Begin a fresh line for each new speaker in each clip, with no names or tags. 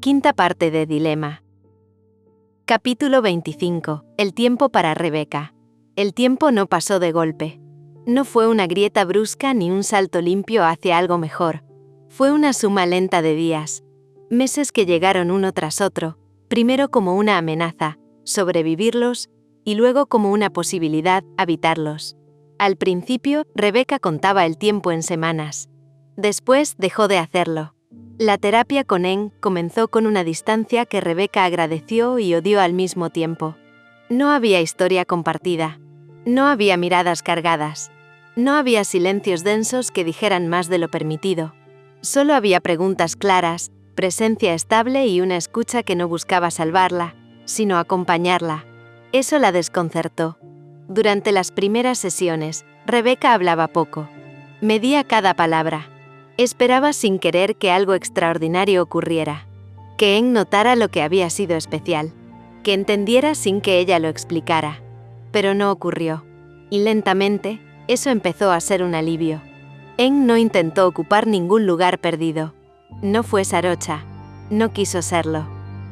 Quinta parte de Dilema. Capítulo 25. El tiempo para Rebeca. El tiempo no pasó de golpe. No fue una grieta brusca ni un salto limpio hacia algo mejor. Fue una suma lenta de días. Meses que llegaron uno tras otro, primero como una amenaza, sobrevivirlos, y luego como una posibilidad, habitarlos. Al principio, Rebeca contaba el tiempo en semanas. Después dejó de hacerlo. La terapia con En comenzó con una distancia que Rebeca agradeció y odió al mismo tiempo. No había historia compartida. No había miradas cargadas. No había silencios densos que dijeran más de lo permitido. Solo había preguntas claras, presencia estable y una escucha que no buscaba salvarla, sino acompañarla. Eso la desconcertó. Durante las primeras sesiones, Rebeca hablaba poco. Medía cada palabra. Esperaba sin querer que algo extraordinario ocurriera. Que En notara lo que había sido especial. Que entendiera sin que ella lo explicara. Pero no ocurrió. Y lentamente, eso empezó a ser un alivio. En no intentó ocupar ningún lugar perdido. No fue Sarocha. No quiso serlo.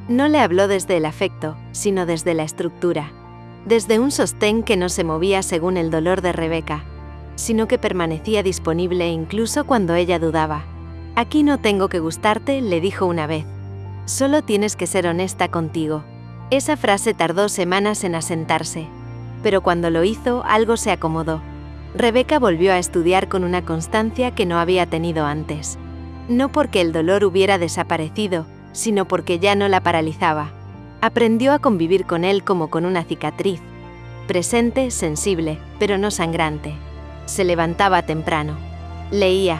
No le habló desde el afecto, sino desde la estructura. Desde un sostén que no se movía según el dolor de Rebeca, sino que permanecía disponible incluso cuando ella dudaba. «Aquí no tengo que gustarte», le dijo una vez. «Solo tienes que ser honesta contigo». Esa frase tardó semanas en asentarse. Pero cuando lo hizo, algo se acomodó. Rebeca volvió a estudiar con una constancia que no había tenido antes. No porque el dolor hubiera desaparecido, sino porque ya no la paralizaba. Aprendió a convivir con él como con una cicatriz. Presente, sensible, pero no sangrante. Se levantaba temprano. Leía.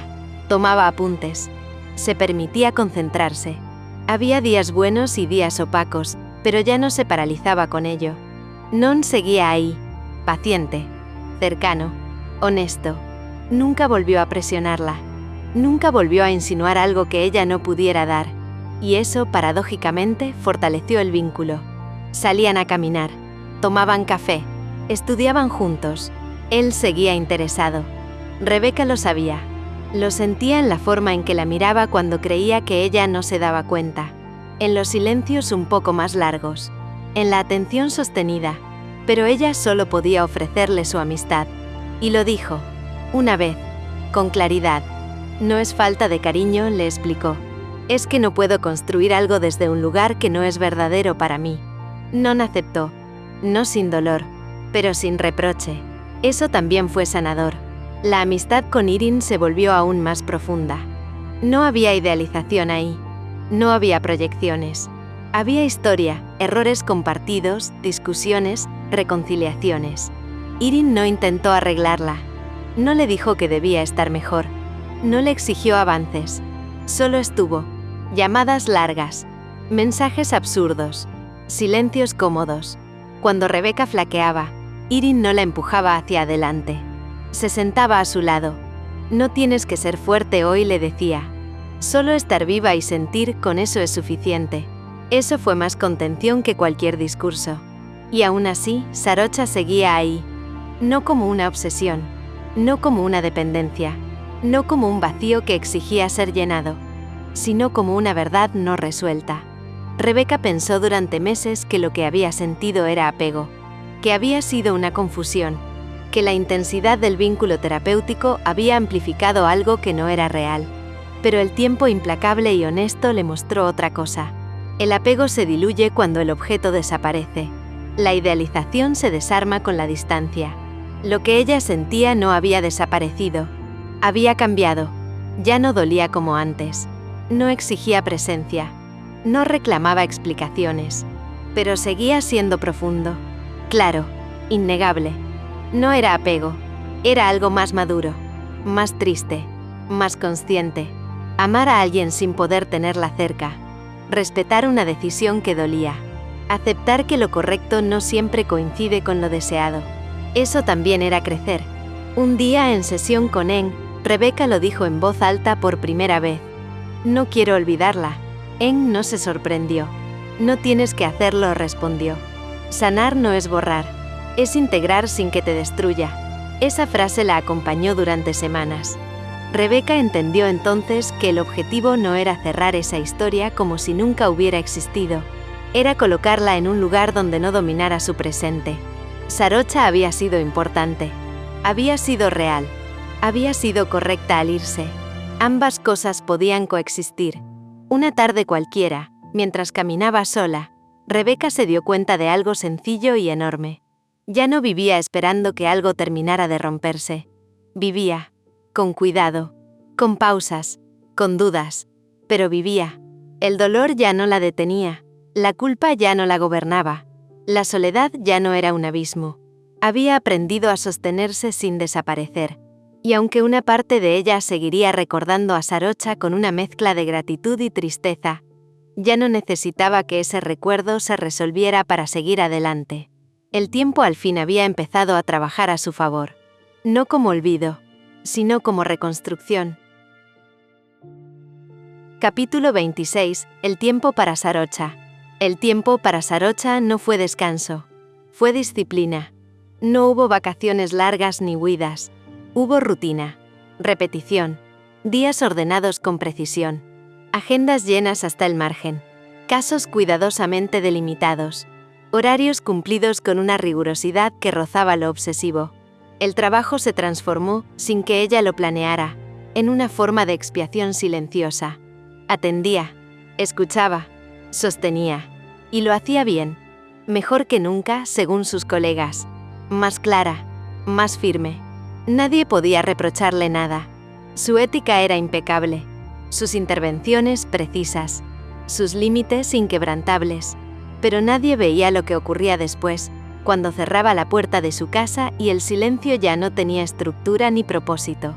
Tomaba apuntes. Se permitía concentrarse. Había días buenos y días opacos, pero ya no se paralizaba con ello. Non seguía ahí. Paciente. Cercano. Honesto. Nunca volvió a presionarla. Nunca volvió a insinuar algo que ella no pudiera dar. Y eso, paradójicamente, fortaleció el vínculo. Salían a caminar. Tomaban café. Estudiaban juntos. Él seguía interesado. Rebeca lo sabía. Lo sentía en la forma en que la miraba cuando creía que ella no se daba cuenta. En los silencios un poco más largos. En la atención sostenida. Pero ella solo podía ofrecerle su amistad. Y lo dijo. Una vez. Con claridad. No es falta de cariño, le explicó. Es que no puedo construir algo desde un lugar que no es verdadero para mí. Non aceptó. No sin dolor. Pero sin reproche. Eso también fue sanador. La amistad con Irin se volvió aún más profunda. No había idealización ahí. No había proyecciones. Había historia, errores compartidos, discusiones, reconciliaciones. Irin no intentó arreglarla. No le dijo que debía estar mejor. No le exigió avances. Solo estuvo. Llamadas largas. Mensajes absurdos. Silencios cómodos. Cuando Rebeca flaqueaba, Irin no la empujaba hacia adelante. Se sentaba a su lado. «No tienes que ser fuerte hoy», le decía. «Solo estar viva y sentir, con eso es suficiente». Eso fue más contención que cualquier discurso. Y aún así, Sarocha seguía ahí. No como una obsesión. No como una dependencia. No como un vacío que exigía ser llenado. Sino como una verdad no resuelta. Rebeca pensó durante meses que lo que había sentido era apego. Que había sido una confusión, que la intensidad del vínculo terapéutico había amplificado algo que no era real. Pero el tiempo implacable y honesto le mostró otra cosa. El apego se diluye cuando el objeto desaparece. La idealización se desarma con la distancia. Lo que ella sentía no había desaparecido. Había cambiado. Ya no dolía como antes. No exigía presencia. No reclamaba explicaciones. Pero seguía siendo profundo. Claro, innegable. No era apego, era algo más maduro, más triste, más consciente. Amar a alguien sin poder tenerla cerca. Respetar una decisión que dolía. Aceptar que lo correcto no siempre coincide con lo deseado. Eso también era crecer. Un día en sesión con En, Rebeca lo dijo en voz alta por primera vez. «No quiero olvidarla». En no se sorprendió. «No tienes que hacerlo», respondió. Sanar no es borrar, es integrar sin que te destruya. Esa frase la acompañó durante semanas. Rebeca entendió entonces que el objetivo no era cerrar esa historia como si nunca hubiera existido, era colocarla en un lugar donde no dominara su presente. Sarocha había sido importante, había sido real, había sido correcta al irse. Ambas cosas podían coexistir. Una tarde cualquiera, mientras caminaba sola, Rebeca se dio cuenta de algo sencillo y enorme. Ya no vivía esperando que algo terminara de romperse. Vivía, con cuidado, con pausas, con dudas, pero vivía. El dolor ya no la detenía, la culpa ya no la gobernaba, la soledad ya no era un abismo. Había aprendido a sostenerse sin desaparecer. Y aunque una parte de ella seguiría recordando a Sarocha con una mezcla de gratitud y tristeza, ya no necesitaba que ese recuerdo se resolviera para seguir adelante. El tiempo al fin había empezado a trabajar a su favor. No como olvido, sino como reconstrucción. Capítulo 26. El tiempo para Sarocha. El tiempo para Sarocha no fue descanso. Fue disciplina. No hubo vacaciones largas ni huidas. Hubo rutina, repetición, días ordenados con precisión, agendas llenas hasta el margen, casos cuidadosamente delimitados, horarios cumplidos con una rigurosidad que rozaba lo obsesivo. El trabajo se transformó, sin que ella lo planeara, en una forma de expiación silenciosa. Atendía, escuchaba, sostenía, y lo hacía bien, mejor que nunca según sus colegas, más clara, más firme. Nadie podía reprocharle nada. Su ética era impecable, sus intervenciones precisas, sus límites inquebrantables, pero nadie veía lo que ocurría después, cuando cerraba la puerta de su casa y el silencio ya no tenía estructura ni propósito.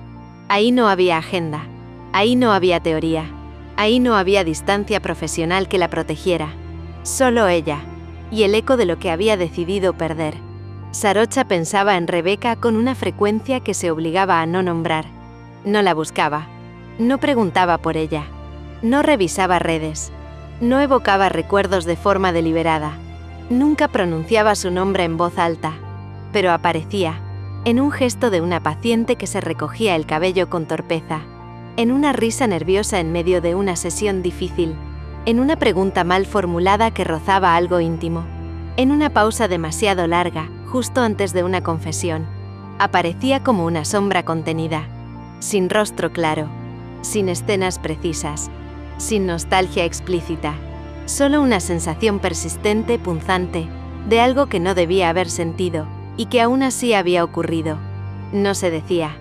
Ahí no había agenda, ahí no había teoría, ahí no había distancia profesional que la protegiera. Solo ella, y el eco de lo que había decidido perder. Sarocha pensaba en Rebeca con una frecuencia que se obligaba a no nombrar. No la buscaba, no preguntaba por ella, no revisaba redes, no evocaba recuerdos de forma deliberada, nunca pronunciaba su nombre en voz alta, pero aparecía, en un gesto de una paciente que se recogía el cabello con torpeza, en una risa nerviosa en medio de una sesión difícil, en una pregunta mal formulada que rozaba algo íntimo, en una pausa demasiado larga, justo antes de una confesión. Aparecía como una sombra contenida, sin rostro claro, sin escenas precisas, sin nostalgia explícita, solo una sensación persistente, punzante, de algo que no debía haber sentido, y que aún así había ocurrido. No se decía,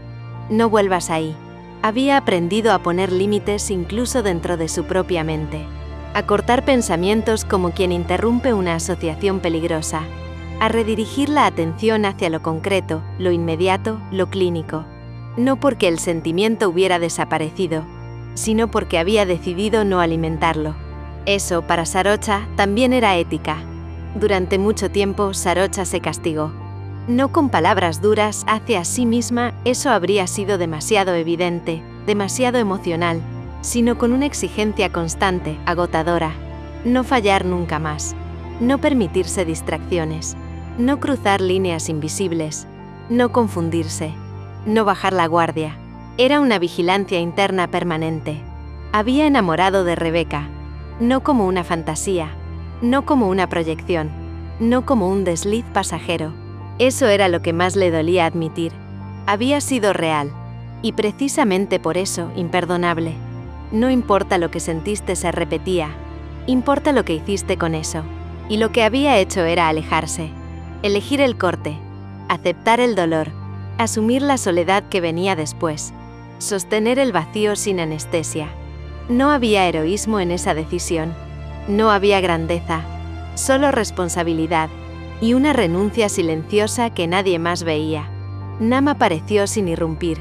no vuelvas ahí. Había aprendido a poner límites incluso dentro de su propia mente, a cortar pensamientos como quien interrumpe una asociación peligrosa, a redirigir la atención hacia lo concreto, lo inmediato, lo clínico. No porque el sentimiento hubiera desaparecido, sino porque había decidido no alimentarlo. Eso, para Sarocha, también era ética. Durante mucho tiempo, Sarocha se castigó. No con palabras duras hacia sí misma, eso habría sido demasiado evidente, demasiado emocional, sino con una exigencia constante, agotadora. No fallar nunca más. No permitirse distracciones. No cruzar líneas invisibles. No confundirse. No bajar la guardia. Era una vigilancia interna permanente. Había enamorado de Rebeca. No como una fantasía. No como una proyección. No como un desliz pasajero. Eso era lo que más le dolía admitir. Había sido real. Y precisamente por eso, imperdonable. No importa lo que sentiste, se repetía. Importa lo que hiciste con eso. Y lo que había hecho era alejarse. Elegir el corte. Aceptar el dolor. Asumir la soledad que venía después. Sostener el vacío sin anestesia. No había heroísmo en esa decisión. No había grandeza. Solo responsabilidad. Y una renuncia silenciosa que nadie más veía. Nam apareció sin irrumpir.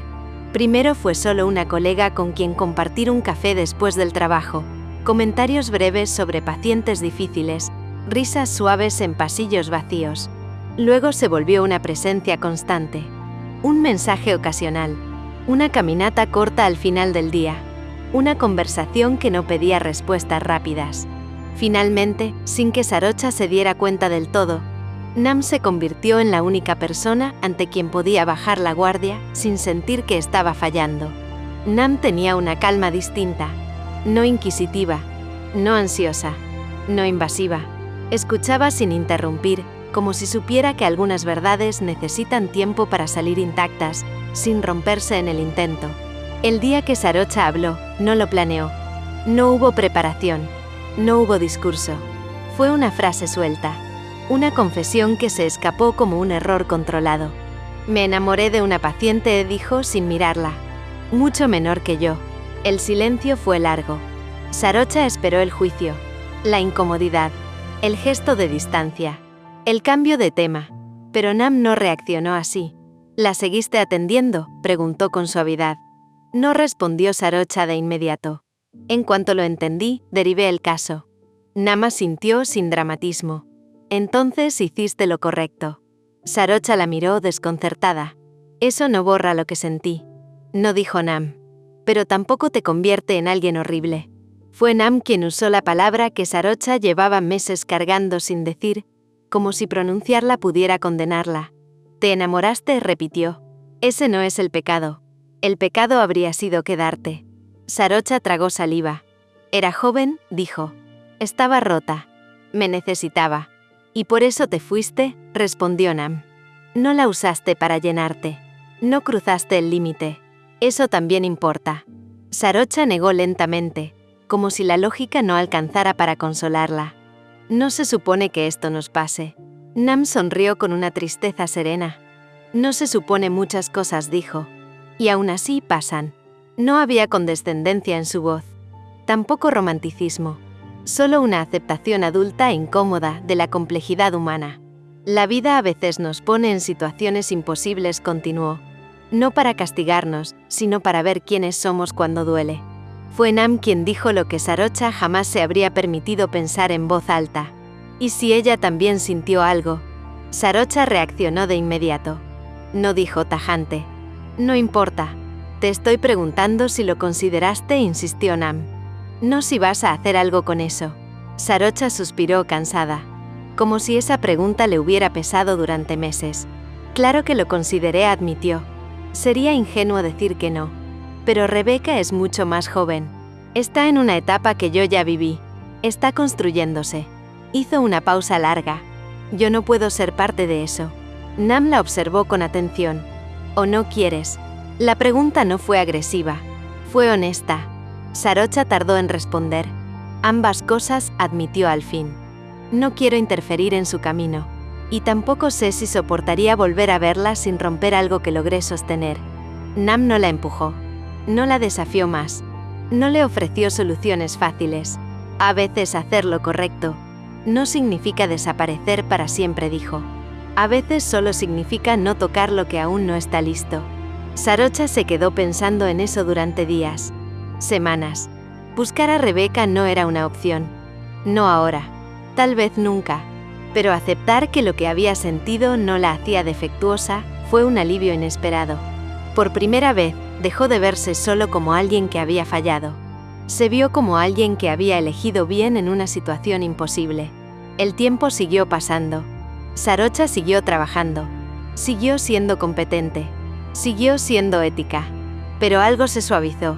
Primero fue solo una colega con quien compartir un café después del trabajo, comentarios breves sobre pacientes difíciles, risas suaves en pasillos vacíos. Luego se volvió una presencia constante. Un mensaje ocasional. Una caminata corta al final del día. Una conversación que no pedía respuestas rápidas. Finalmente, sin que Sarocha se diera cuenta del todo, Nam se convirtió en la única persona ante quien podía bajar la guardia sin sentir que estaba fallando. Nam tenía una calma distinta. No inquisitiva, no ansiosa, no invasiva. Escuchaba sin interrumpir, como si supiera que algunas verdades necesitan tiempo para salir intactas, sin romperse en el intento. El día que Sarocha habló, no lo planeó. No hubo preparación. No hubo discurso. Fue una frase suelta. Una confesión que se escapó como un error controlado. Me enamoré de una paciente, dijo sin mirarla. Mucho menor que yo. El silencio fue largo. Sarocha esperó el juicio, la incomodidad, el gesto de distancia, el cambio de tema. Pero Nam no reaccionó así. ¿La seguiste atendiendo?, preguntó con suavidad. No respondió Sarocha de inmediato. En cuanto lo entendí, derivé el caso. Nam asintió sin dramatismo. Entonces hiciste lo correcto. Sarocha la miró desconcertada. Eso no borra lo que sentí. No dijo Nam. Pero tampoco te convierte en alguien horrible. Fue Nam quien usó la palabra que Sarocha llevaba meses cargando sin decir, como si pronunciarla pudiera condenarla. Te enamoraste, repitió. Ese no es el pecado. El pecado habría sido quedarte. Sarocha tragó saliva. Era joven, dijo. Estaba rota. Me necesitaba. ¿Y por eso te fuiste?, respondió Nam. No la usaste para llenarte. No cruzaste el límite. Eso también importa. Sarocha negó lentamente, como si la lógica no alcanzara para consolarla. No se supone que esto nos pase. Nam sonrió con una tristeza serena. No se supone muchas cosas, dijo. Y aún así pasan. No había condescendencia en su voz. Tampoco romanticismo. Solo una aceptación adulta e incómoda de la complejidad humana. La vida a veces nos pone en situaciones imposibles, continuó. No para castigarnos, sino para ver quiénes somos cuando duele. Fue Nam quien dijo lo que Sarocha jamás se habría permitido pensar en voz alta. ¿Y si ella también sintió algo? Sarocha reaccionó de inmediato. No dijo tajante. No importa. Te estoy preguntando si lo consideraste, insistió Nam. No si vas a hacer algo con eso. Sarocha suspiró cansada. Como si esa pregunta le hubiera pesado durante meses. Claro que lo consideré, admitió. Sería ingenuo decir que no. Pero Rebeca es mucho más joven. Está en una etapa que yo ya viví. Está construyéndose. Hizo una pausa larga. Yo no puedo ser parte de eso. Nam la observó con atención. ¿O no quieres? La pregunta no fue agresiva. Fue honesta. Sarocha tardó en responder. Ambas cosas, admitió al fin. No quiero interferir en su camino. Y tampoco sé si soportaría volver a verla sin romper algo que logré sostener. Nam no la empujó. No la desafió más. No le ofreció soluciones fáciles. A veces hacer lo correcto no significa desaparecer para siempre, dijo. A veces solo significa no tocar lo que aún no está listo. Sarocha se quedó pensando en eso durante días, semanas. Buscar a Rebeca no era una opción. No ahora. Tal vez nunca. Pero aceptar que lo que había sentido no la hacía defectuosa fue un alivio inesperado. Por primera vez, dejó de verse solo como alguien que había fallado. Se vio como alguien que había elegido bien en una situación imposible. El tiempo siguió pasando. Sarocha siguió trabajando. Siguió siendo competente. Siguió siendo ética. Pero algo se suavizó.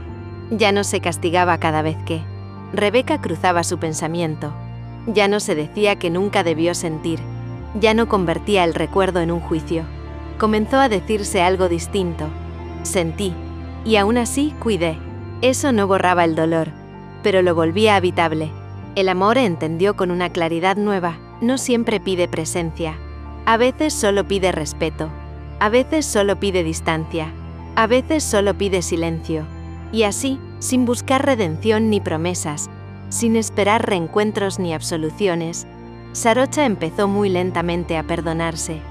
Ya no se castigaba cada vez que Rebeca cruzaba su pensamiento. Ya no se decía que nunca debió sentir. Ya no convertía el recuerdo en un juicio. Comenzó a decirse algo distinto. Sentí. Y aún así, cuidé. Eso no borraba el dolor, pero lo volvía habitable. El amor, entendió con una claridad nueva, no siempre pide presencia. A veces solo pide respeto. A veces solo pide distancia. A veces solo pide silencio. Y así, sin buscar redención ni promesas, sin esperar reencuentros ni absoluciones, Sarocha empezó muy lentamente a perdonarse.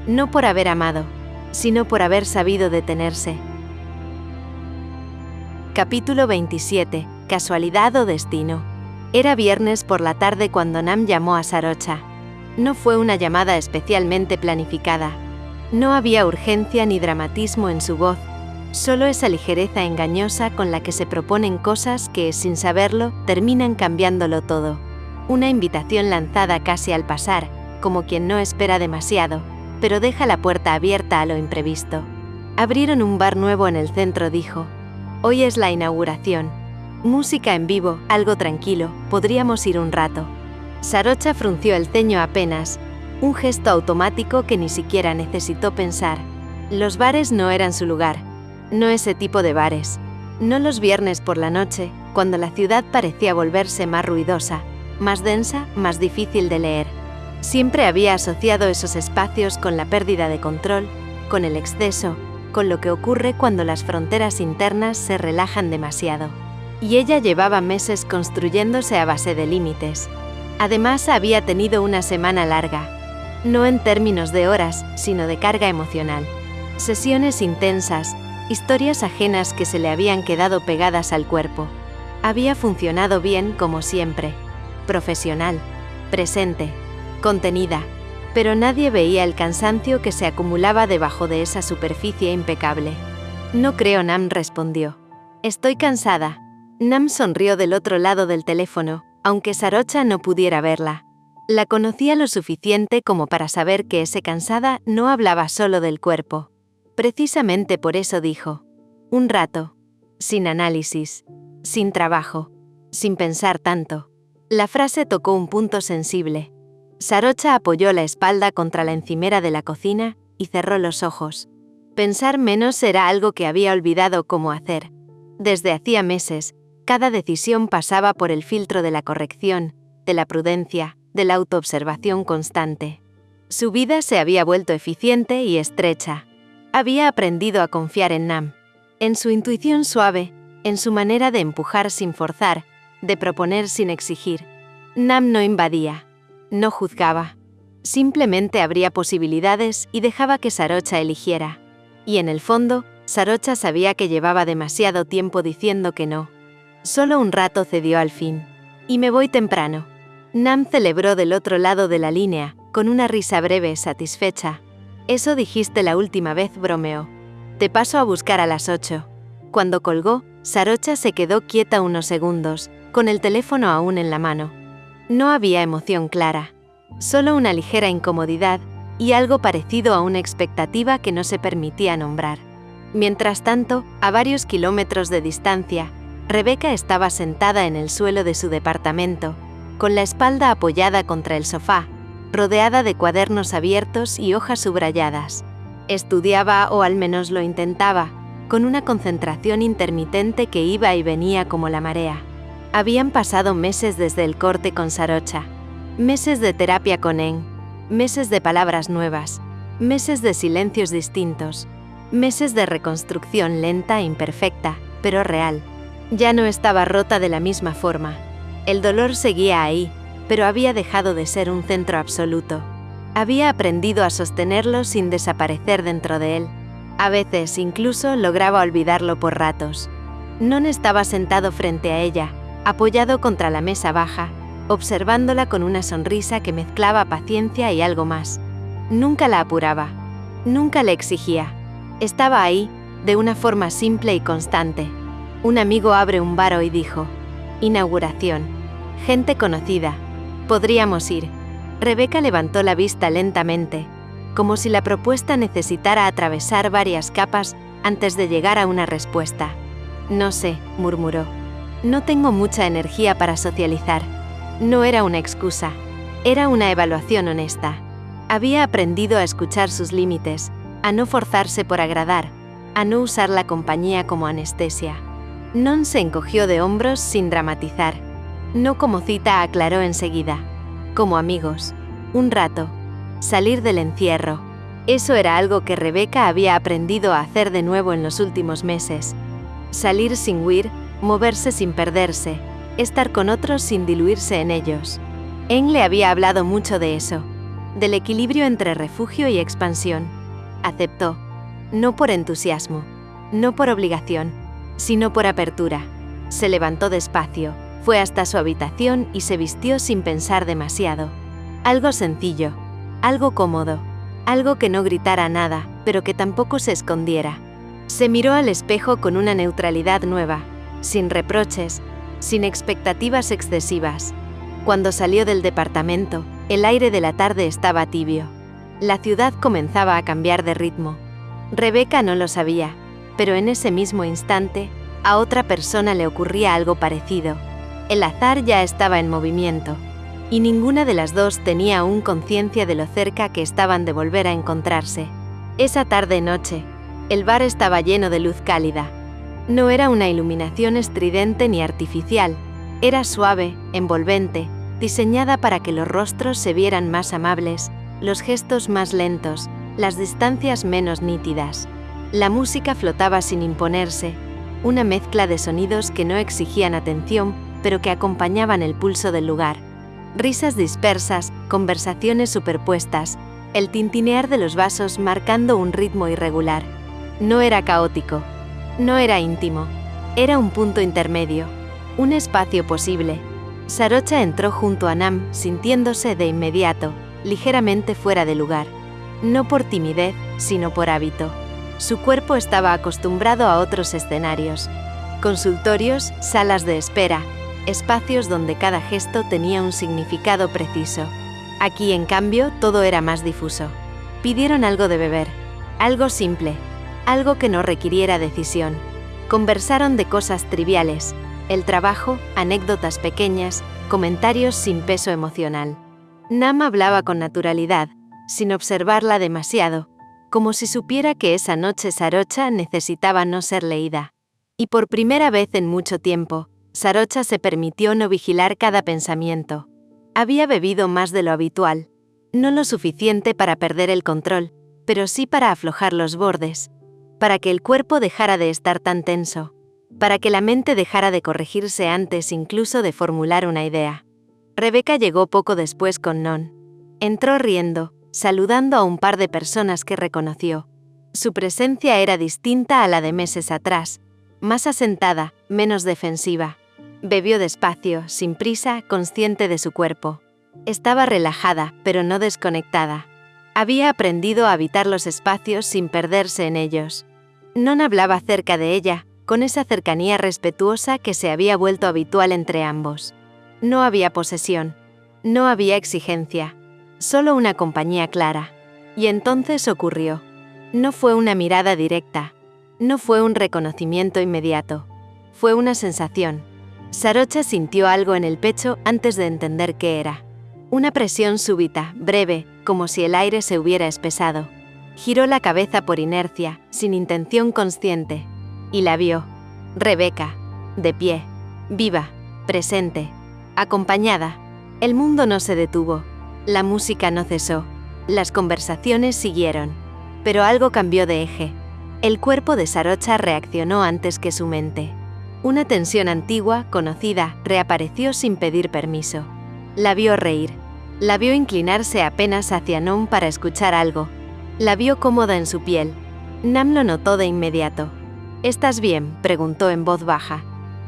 No por haber amado, sino por haber sabido detenerse. Capítulo 27. ¿Casualidad o destino? Era viernes por la tarde cuando Nam llamó a Sarocha. No fue una llamada especialmente planificada. No había urgencia ni dramatismo en su voz, solo esa ligereza engañosa con la que se proponen cosas que, sin saberlo, terminan cambiándolo todo. Una invitación lanzada casi al pasar, como quien no espera demasiado, pero deja la puerta abierta a lo imprevisto. Abrieron un bar nuevo en el centro, dijo. Hoy es la inauguración. Música en vivo, algo tranquilo, podríamos ir un rato. Sarocha frunció el ceño apenas, un gesto automático que ni siquiera necesitó pensar. Los bares no eran su lugar. No ese tipo de bares. No los viernes por la noche, cuando la ciudad parecía volverse más ruidosa, más densa, más difícil de leer. Siempre había asociado esos espacios con la pérdida de control, con el exceso, con lo que ocurre cuando las fronteras internas se relajan demasiado. Y ella llevaba meses construyéndose a base de límites. Además, había tenido una semana larga. No en términos de horas, sino de carga emocional. Sesiones intensas, historias ajenas que se le habían quedado pegadas al cuerpo. Había funcionado bien como siempre. Profesional, presente, contenida, pero nadie veía el cansancio que se acumulaba debajo de esa superficie impecable. No creo, Nam respondió. Estoy cansada. Nam sonrió del otro lado del teléfono, aunque Sarocha no pudiera verla. La conocía lo suficiente como para saber que ese cansada no hablaba solo del cuerpo. Precisamente por eso dijo. Un rato. Sin análisis. Sin trabajo. Sin pensar tanto. La frase tocó un punto sensible. Sarocha apoyó la espalda contra la encimera de la cocina y cerró los ojos. Pensar menos era algo que había olvidado cómo hacer. Desde hacía meses, cada decisión pasaba por el filtro de la corrección, de la prudencia, de la autoobservación constante. Su vida se había vuelto eficiente y estrecha. Había aprendido a confiar en Nam, en su intuición suave, en su manera de empujar sin forzar, de proponer sin exigir. Nam no invadía, no juzgaba. Simplemente abría posibilidades y dejaba que Sarocha eligiera. Y en el fondo, Sarocha sabía que llevaba demasiado tiempo diciendo que no. Solo un rato cedió al fin. Y me voy temprano. Nam celebró del otro lado de la línea, con una risa breve, satisfecha. Eso dijiste la última vez, bromeó. Te paso a buscar a las 8. Cuando colgó, Sarocha se quedó quieta unos segundos, con el teléfono aún en la mano. No había emoción clara, solo una ligera incomodidad y algo parecido a una expectativa que no se permitía nombrar. Mientras tanto, a varios kilómetros de distancia, Rebeca estaba sentada en el suelo de su departamento, con la espalda apoyada contra el sofá, rodeada de cuadernos abiertos y hojas subrayadas. Estudiaba, o al menos lo intentaba, con una concentración intermitente que iba y venía como la marea. Habían pasado meses desde el corte con Sarocha, meses de terapia con En, meses de palabras nuevas, meses de silencios distintos, meses de reconstrucción lenta e imperfecta, pero real. Ya no estaba rota de la misma forma. El dolor seguía ahí, pero había dejado de ser un centro absoluto. Había aprendido a sostenerlo sin desaparecer dentro de él. A veces incluso lograba olvidarlo por ratos. Non estaba sentado frente a ella, apoyado contra la mesa baja, observándola con una sonrisa que mezclaba paciencia y algo más. Nunca la apuraba, nunca le exigía. Estaba ahí, de una forma simple y constante. Un amigo abre un bar hoy, dijo. Inauguración. Gente conocida. Podríamos ir. Rebeca levantó la vista lentamente, como si la propuesta necesitara atravesar varias capas antes de llegar a una respuesta. No sé, murmuró. No tengo mucha energía para socializar. No era una excusa. Era una evaluación honesta. Había aprendido a escuchar sus límites, a no forzarse por agradar, a no usar la compañía como anestesia. Non se encogió de hombros sin dramatizar. No como cita, aclaró enseguida. Como amigos. Un rato. Salir del encierro. Eso era algo que Rebeca había aprendido a hacer de nuevo en los últimos meses. Salir sin huir, moverse sin perderse, estar con otros sin diluirse en ellos. En le había hablado mucho de eso, del equilibrio entre refugio y expansión. Aceptó. No por entusiasmo, no por obligación, sino por apertura. Se levantó despacio, fue hasta su habitación y se vistió sin pensar demasiado. Algo sencillo, algo cómodo, algo que no gritara nada, pero que tampoco se escondiera. Se miró al espejo con una neutralidad nueva, sin reproches, sin expectativas excesivas. Cuando salió del departamento, el aire de la tarde estaba tibio. La ciudad comenzaba a cambiar de ritmo. Rebeca no lo sabía, pero en ese mismo instante, A otra persona le ocurría algo parecido. El azar ya estaba en movimiento. Y ninguna de las dos tenía aún conciencia de lo cerca que estaban de volver a encontrarse. Esa tarde-noche, el bar estaba lleno de luz cálida. No era una iluminación estridente ni artificial, era suave, envolvente, diseñada para que los rostros se vieran más amables, los gestos más lentos, las distancias menos nítidas. La música flotaba sin imponerse, una mezcla de sonidos que no exigían atención, pero que acompañaban el pulso del lugar. Risas dispersas, conversaciones superpuestas, el tintinear de los vasos marcando un ritmo irregular. No era caótico, no era íntimo, era un punto intermedio, un espacio posible. Sarocha entró junto a Nam, sintiéndose de inmediato, ligeramente fuera de lugar. No por timidez, sino por hábito. Su cuerpo estaba acostumbrado a otros escenarios. Consultorios, salas de espera, espacios donde cada gesto tenía un significado preciso. Aquí, en cambio, todo era más difuso. Pidieron algo de beber, algo simple, algo que no requiriera decisión. Conversaron de cosas triviales, el trabajo, anécdotas pequeñas, comentarios sin peso emocional. Nam hablaba con naturalidad, sin observarla demasiado, como si supiera que esa noche Sarocha necesitaba no ser leída. Y por primera vez en mucho tiempo, Sarocha se permitió no vigilar cada pensamiento. Había bebido más de lo habitual, no lo suficiente para perder el control, pero sí para aflojar los bordes, para que el cuerpo dejara de estar tan tenso, para que la mente dejara de corregirse antes incluso de formular una idea. Rebeca llegó poco después con Non. Entró riendo, saludando a un par de personas que reconoció. Su presencia era distinta a la de meses atrás, más asentada, menos defensiva. Bebió despacio, sin prisa, consciente de su cuerpo. Estaba relajada, pero no desconectada. Había aprendido a habitar los espacios sin perderse en ellos. Non hablaba cerca de ella, con esa cercanía respetuosa que se había vuelto habitual entre ambos. No había posesión, no había exigencia, solo una compañía clara. Y entonces ocurrió. No fue una mirada directa, no fue un reconocimiento inmediato, fue una sensación. Sarocha sintió algo en el pecho antes de entender qué era. Una presión súbita, breve, como si el aire se hubiera espesado. Giró la cabeza por inercia, sin intención consciente, y la vio. Rebeca, de pie, viva, presente, acompañada. El mundo no se detuvo, la música no cesó, las conversaciones siguieron, pero algo cambió de eje. El cuerpo de Sarocha reaccionó antes que su mente. Una tensión antigua, conocida, reapareció sin pedir permiso. La vio reír. La vio inclinarse apenas hacia Non para escuchar algo. La vio cómoda en su piel. Nam lo notó de inmediato. «¿Estás bien?», preguntó en voz baja.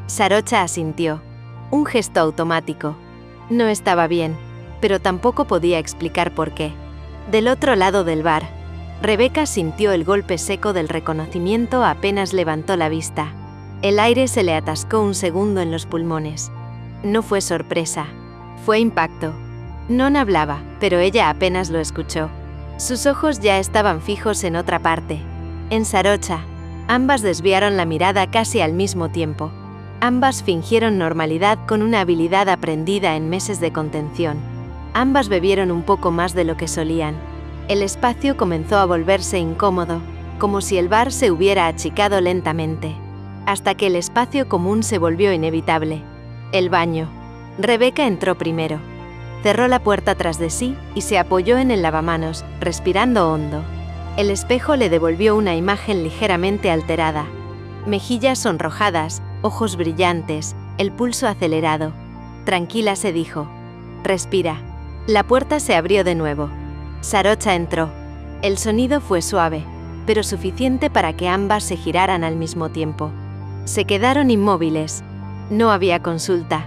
Sarocha asintió. Un gesto automático. No estaba bien, pero tampoco podía explicar por qué. Del otro lado del bar, Rebeca sintió el golpe seco del reconocimiento apenas levantó la vista. El aire se le atascó un segundo en los pulmones. No fue sorpresa, fue impacto. Non hablaba, pero ella apenas lo escuchó. Sus ojos ya estaban fijos en otra parte, en Sarocha. Ambas desviaron la mirada casi al mismo tiempo. Ambas fingieron normalidad con una habilidad aprendida en meses de contención. Ambas bebieron un poco más de lo que solían. El espacio comenzó a volverse incómodo, como si el bar se hubiera achicado lentamente, hasta que el espacio común se volvió inevitable. El baño. Rebeca entró primero. Cerró la puerta tras de sí y se apoyó en el lavamanos, respirando hondo. El espejo le devolvió una imagen ligeramente alterada. Mejillas sonrojadas, ojos brillantes, el pulso acelerado. Tranquila, se dijo. Respira. La puerta se abrió de nuevo. Sarocha entró. El sonido fue suave, pero suficiente para que ambas se giraran al mismo tiempo. Se quedaron inmóviles. No había consulta.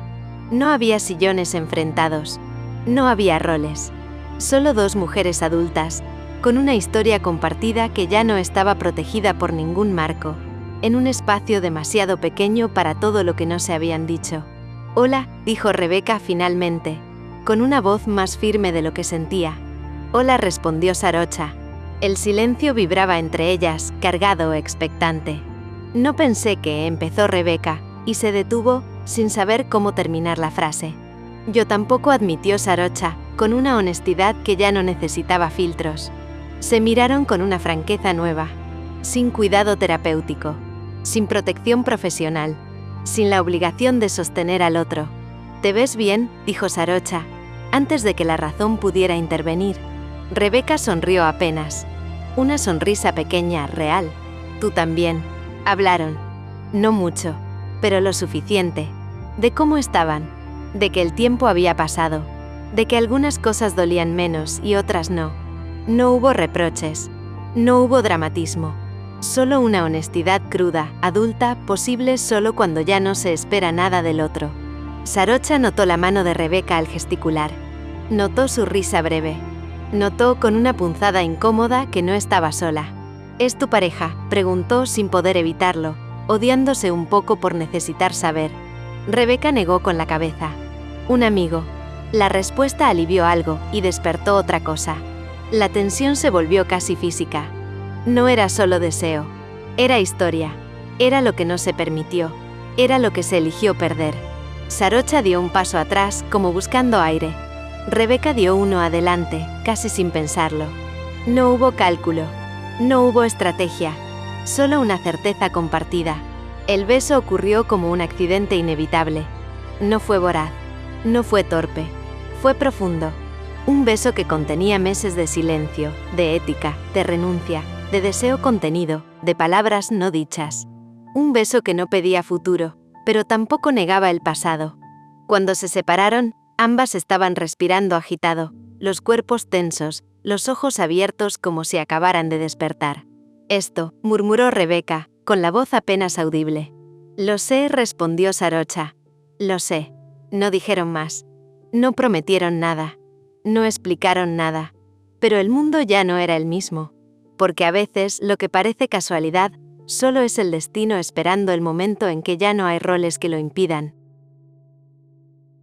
No había sillones enfrentados. No había roles. Solo dos mujeres adultas, con una historia compartida que ya no estaba protegida por ningún marco, en un espacio demasiado pequeño para todo lo que no se habían dicho. «Hola», dijo Rebeca finalmente, con una voz más firme de lo que sentía. «Hola», respondió Sarocha. El silencio vibraba entre ellas, cargado, expectante. No pensé que, empezó Rebeca, y se detuvo, sin saber cómo terminar la frase. Yo tampoco, admitió Sarocha, con una honestidad que ya no necesitaba filtros. Se miraron con una franqueza nueva, sin cuidado terapéutico, sin protección profesional, sin la obligación de sostener al otro. «¿Te ves bien?», dijo Sarocha, antes de que la razón pudiera intervenir. Rebeca sonrió apenas. Una sonrisa pequeña, real. «Tú también». Hablaron. No mucho, pero lo suficiente. De cómo estaban, de que el tiempo había pasado, de que algunas cosas dolían menos y otras no. No hubo reproches, no hubo dramatismo, solo una honestidad cruda, adulta, posible solo cuando ya no se espera nada del otro. Sarocha notó la mano de Rebeca al gesticular. Notó su risa breve. Notó con una punzada incómoda que no estaba sola. «¿Es tu pareja?», preguntó sin poder evitarlo, odiándose un poco por necesitar saber. Rebeca negó con la cabeza. «Un amigo». La respuesta alivió algo y despertó otra cosa. La tensión se volvió casi física. No era solo deseo. Era historia. Era lo que no se permitió. Era lo que se eligió perder. Sarocha dio un paso atrás, como buscando aire. Rebeca dio uno adelante, casi sin pensarlo. No hubo cálculo. No hubo estrategia. Solo una certeza compartida. El beso ocurrió como un accidente inevitable. No fue voraz. No fue torpe. Fue profundo. Un beso que contenía meses de silencio, de ética, de renuncia, de deseo contenido, de palabras no dichas. Un beso que no pedía futuro, pero tampoco negaba el pasado. Cuando se separaron, ambas estaban respirando agitado, los cuerpos tensos, los ojos abiertos como si acabaran de despertar. «Esto», murmuró Rebeca, con la voz apenas audible. «Lo sé», respondió Sarocha. «Lo sé». No dijeron más. No prometieron nada. No explicaron nada. Pero el mundo ya no era el mismo. Porque a veces lo que parece casualidad solo es el destino esperando el momento en que ya no hay roles que lo impidan.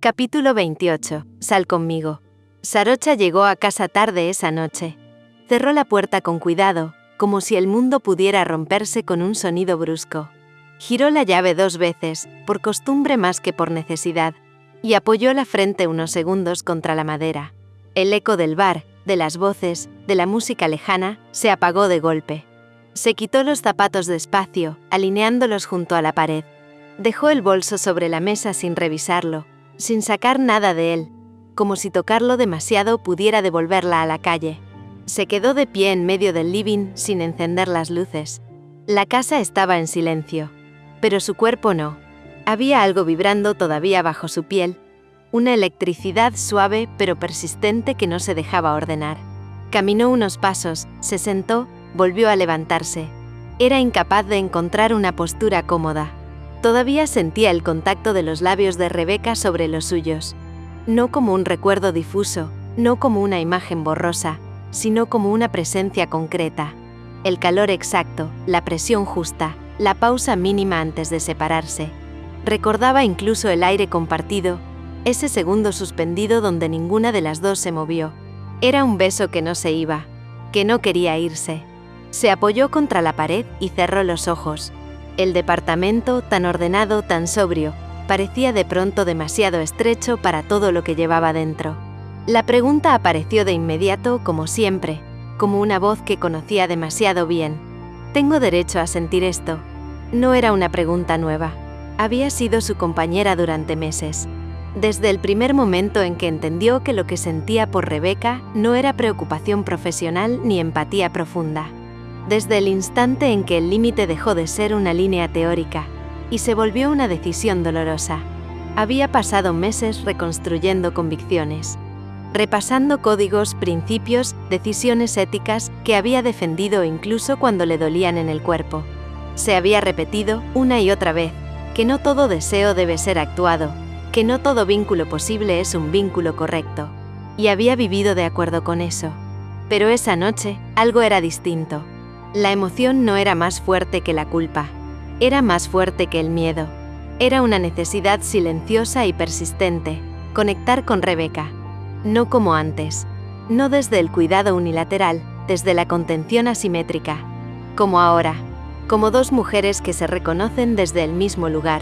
Capítulo 28. Sal conmigo. Sarocha llegó a casa tarde esa noche. Cerró la puerta con cuidado, como si el mundo pudiera romperse con un sonido brusco. Giró la llave 2 veces, por costumbre más que por necesidad, y apoyó la frente unos segundos contra la madera. El eco del bar, de las voces, de la música lejana, se apagó de golpe. Se quitó los zapatos despacio, alineándolos junto a la pared. Dejó el bolso sobre la mesa sin revisarlo, sin sacar nada de él, como si tocarlo demasiado pudiera devolverla a la calle. Se quedó de pie en medio del living sin encender las luces. La casa estaba en silencio, pero su cuerpo no. Había algo vibrando todavía bajo su piel, una electricidad suave pero persistente que no se dejaba ordenar. Caminó unos pasos, se sentó, volvió a levantarse. Era incapaz de encontrar una postura cómoda. Todavía sentía el contacto de los labios de Rebeca sobre los suyos. No como un recuerdo difuso, no como una imagen borrosa, sino como una presencia concreta. El calor exacto, la presión justa, la pausa mínima antes de separarse. Recordaba incluso el aire compartido, ese segundo suspendido donde ninguna de las dos se movió. Era un beso que no se iba, que no quería irse. Se apoyó contra la pared y cerró los ojos. El departamento, tan ordenado, tan sobrio, parecía de pronto demasiado estrecho para todo lo que llevaba dentro. La pregunta apareció de inmediato, como siempre, como una voz que conocía demasiado bien. «¿Tengo derecho a sentir esto?». No era una pregunta nueva. Había sido su compañera durante meses. Desde el primer momento en que entendió que lo que sentía por Rebeca no era preocupación profesional ni empatía profunda. Desde el instante en que el límite dejó de ser una línea teórica y se volvió una decisión dolorosa. Había pasado meses reconstruyendo convicciones, repasando códigos, principios, decisiones éticas que había defendido incluso cuando le dolían en el cuerpo. Se había repetido, una y otra vez, que no todo deseo debe ser actuado, que no todo vínculo posible es un vínculo correcto. Y había vivido de acuerdo con eso. Pero esa noche, algo era distinto. La emoción no era más fuerte que la culpa. Era más fuerte que el miedo. Era una necesidad silenciosa y persistente, conectar con Rebeca. No como antes. No desde el cuidado unilateral, desde la contención asimétrica. Como ahora. como dos mujeres que se reconocen desde el mismo lugar.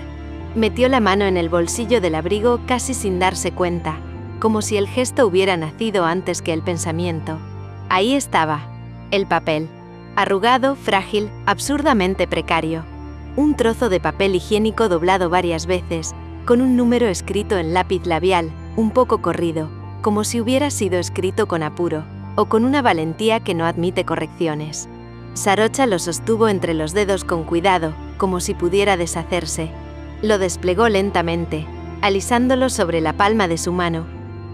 Metió la mano en el bolsillo del abrigo casi sin darse cuenta, como si el gesto hubiera nacido antes que el pensamiento. Ahí estaba, el papel. Arrugado, frágil, absurdamente precario. Un trozo de papel higiénico doblado varias veces, con un número escrito en lápiz labial, un poco corrido, como si hubiera sido escrito con apuro, o con una valentía que no admite correcciones. Sarocha lo sostuvo entre los dedos con cuidado, como si pudiera deshacerse. Lo desplegó lentamente, alisándolo sobre la palma de su mano,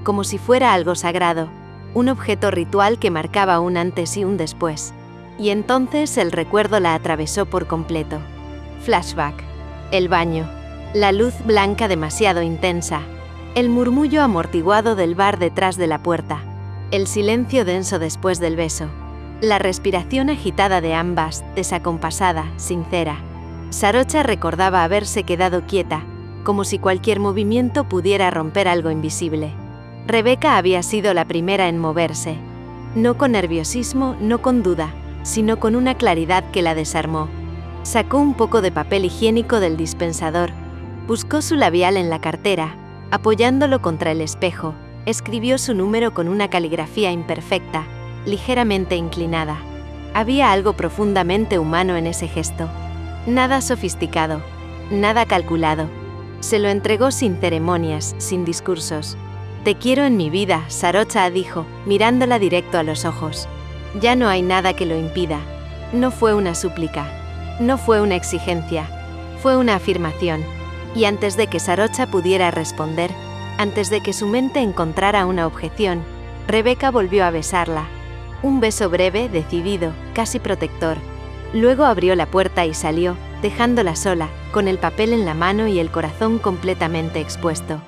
como si fuera algo sagrado, un objeto ritual que marcaba un antes y un después. Y entonces el recuerdo la atravesó por completo. Flashback. El baño. La luz blanca demasiado intensa. El murmullo amortiguado del bar detrás de la puerta. El silencio denso después del beso. La respiración agitada de ambas, desacompasada, sincera. Sarocha recordaba haberse quedado quieta, como si cualquier movimiento pudiera romper algo invisible. Rebeca había sido la primera en moverse. No con nerviosismo, no con duda, sino con una claridad que la desarmó. Sacó un poco de papel higiénico del dispensador, buscó su labial en la cartera, apoyándolo contra el espejo, escribió su número con una caligrafía imperfecta, ligeramente inclinada. Había algo profundamente humano en ese gesto. Nada sofisticado, nada calculado. Se lo entregó sin ceremonias, sin discursos. «Te quiero en mi vida», Sarocha dijo, mirándola directo a los ojos. Ya no hay nada que lo impida. No fue una súplica. No fue una exigencia. Fue una afirmación. Y antes de que Sarocha pudiera responder, antes de que su mente encontrara una objeción, Rebeca volvió a besarla. Un beso breve, decidido, casi protector. Luego abrió la puerta y salió, dejándola sola, con el papel en la mano y el corazón completamente expuesto.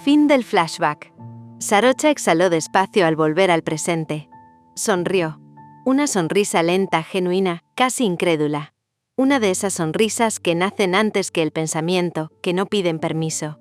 Fin del flashback. Sarocha exhaló despacio al volver al presente. Sonrió. Una sonrisa lenta, genuina, casi incrédula. Una de esas sonrisas que nacen antes que el pensamiento, que no piden permiso.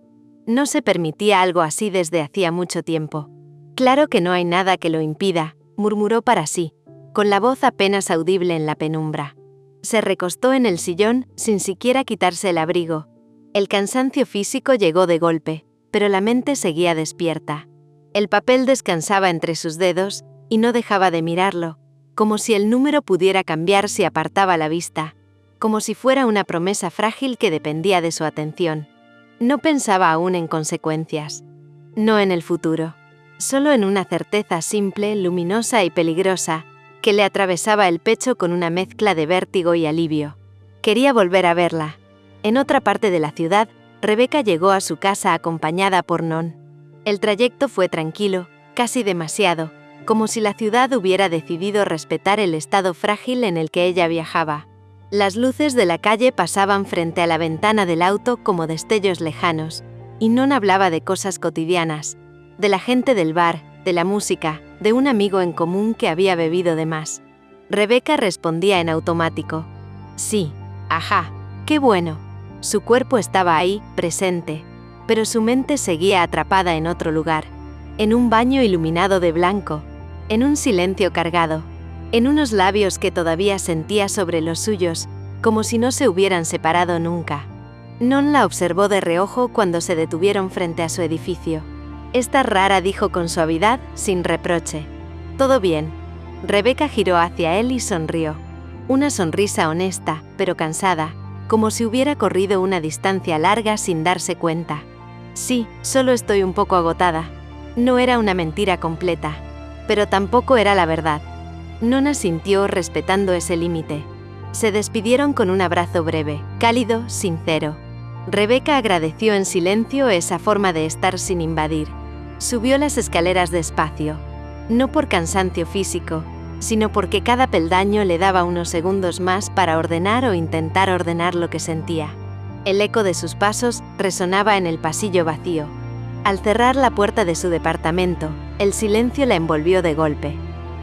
No se permitía algo así desde hacía mucho tiempo. Claro que no hay nada que lo impida, murmuró para sí, con la voz apenas audible en la penumbra. Se recostó en el sillón, sin siquiera quitarse el abrigo. El cansancio físico llegó de golpe, pero la mente seguía despierta. El papel descansaba entre sus dedos, y no dejaba de mirarlo, como si el número pudiera cambiar si apartaba la vista, como si fuera una promesa frágil que dependía de su atención. No pensaba aún en consecuencias. No en el futuro. Solo en una certeza simple, luminosa y peligrosa, que le atravesaba el pecho con una mezcla de vértigo y alivio. Quería volver a verla. En otra parte de la ciudad, Rebeca llegó a su casa acompañada por Non. El trayecto fue tranquilo, casi demasiado, como si la ciudad hubiera decidido respetar el estado frágil en el que ella viajaba. Las luces de la calle pasaban frente a la ventana del auto como destellos lejanos, y Non hablaba de cosas cotidianas, de la gente del bar, de la música, de un amigo en común que había bebido de más. Rebeca respondía en automático. Sí, ajá, qué bueno. Su cuerpo estaba ahí, presente, pero su mente seguía atrapada en otro lugar, en un baño iluminado de blanco, en un silencio cargado, en unos labios que todavía sentía sobre los suyos, como si no se hubieran separado nunca. Non la observó de reojo cuando se detuvieron frente a su edificio. «Estás rara», dijo con suavidad, sin reproche. «Todo bien». Rebeca giró hacia él y sonrió. Una sonrisa honesta, pero cansada, como si hubiera corrido una distancia larga sin darse cuenta. «Sí, solo estoy un poco agotada». No era una mentira completa, pero tampoco era la verdad. Non asintió respetando ese límite. Se despidieron con un abrazo breve, cálido, sincero. Rebeca agradeció en silencio esa forma de estar sin invadir. Subió las escaleras despacio, no por cansancio físico, sino porque cada peldaño le daba unos segundos más para ordenar o intentar ordenar lo que sentía. El eco de sus pasos resonaba en el pasillo vacío. Al cerrar la puerta de su departamento, el silencio la envolvió de golpe.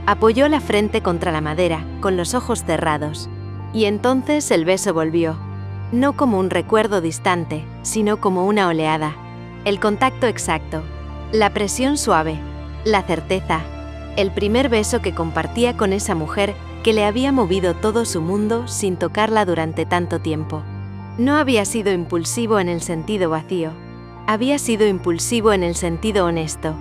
Apoyó la frente contra la madera, con los ojos cerrados. Y entonces el beso volvió. No como un recuerdo distante, sino como una oleada. El contacto exacto. La presión suave. La certeza. El primer beso que compartía con esa mujer que le había movido todo su mundo sin tocarla durante tanto tiempo. No había sido impulsivo en el sentido vacío. Había sido impulsivo en el sentido honesto.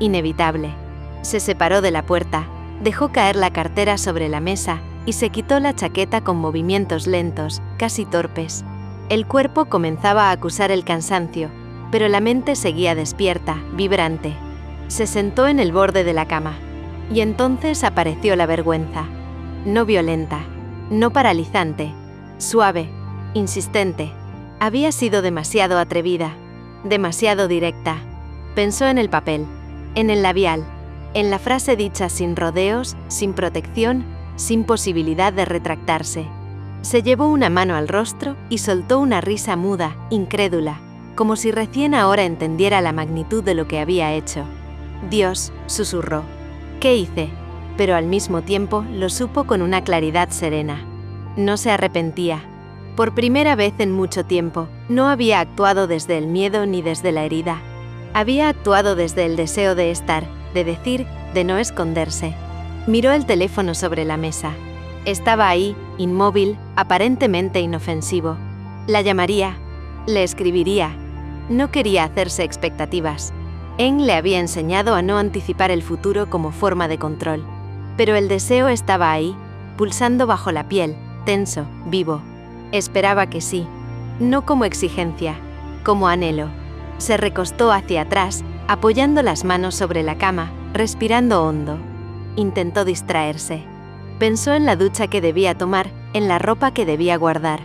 Inevitable. Se separó de la puerta, dejó caer la cartera sobre la mesa y se quitó la chaqueta con movimientos lentos, casi torpes. El cuerpo comenzaba a acusar el cansancio, pero la mente seguía despierta, vibrante. Se sentó en el borde de la cama. Y entonces apareció la vergüenza. No violenta, no paralizante, suave, insistente. Había sido demasiado atrevida, demasiado directa. Pensó en el papel, en el labial, en la frase dicha sin rodeos, sin protección, sin posibilidad de retractarse. Se llevó una mano al rostro y soltó una risa muda, incrédula, como si recién ahora entendiera la magnitud de lo que había hecho. Dios, susurró. ¿Qué hice? Pero al mismo tiempo lo supo con una claridad serena. No se arrepentía. Por primera vez en mucho tiempo, no había actuado desde el miedo ni desde la herida. Había actuado desde el deseo de estar, de decir, de no esconderse. Miró el teléfono sobre la mesa. Estaba ahí, inmóvil, aparentemente inofensivo. La llamaría, le escribiría. No quería hacerse expectativas. Eng le había enseñado a no anticipar el futuro como forma de control. Pero el deseo estaba ahí, pulsando bajo la piel, tenso, vivo. Esperaba que sí. No como exigencia, como anhelo. Se recostó hacia atrás, apoyando las manos sobre la cama, respirando hondo. Intentó distraerse. Pensó en la ducha que debía tomar, en la ropa que debía guardar.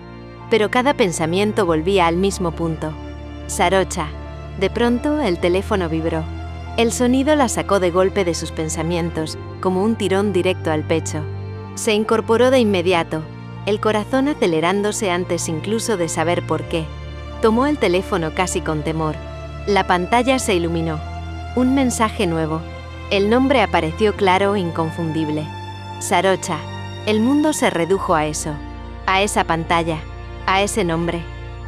Pero cada pensamiento volvía al mismo punto. Sarocha. De pronto, el teléfono vibró. El sonido la sacó de golpe de sus pensamientos, como un tirón directo al pecho. Se incorporó de inmediato, el corazón acelerándose antes incluso de saber por qué. Tomó el teléfono casi con temor. La pantalla se iluminó. Un mensaje nuevo. El nombre apareció claro e inconfundible. Sarocha. El mundo se redujo a eso. A esa pantalla. A ese nombre.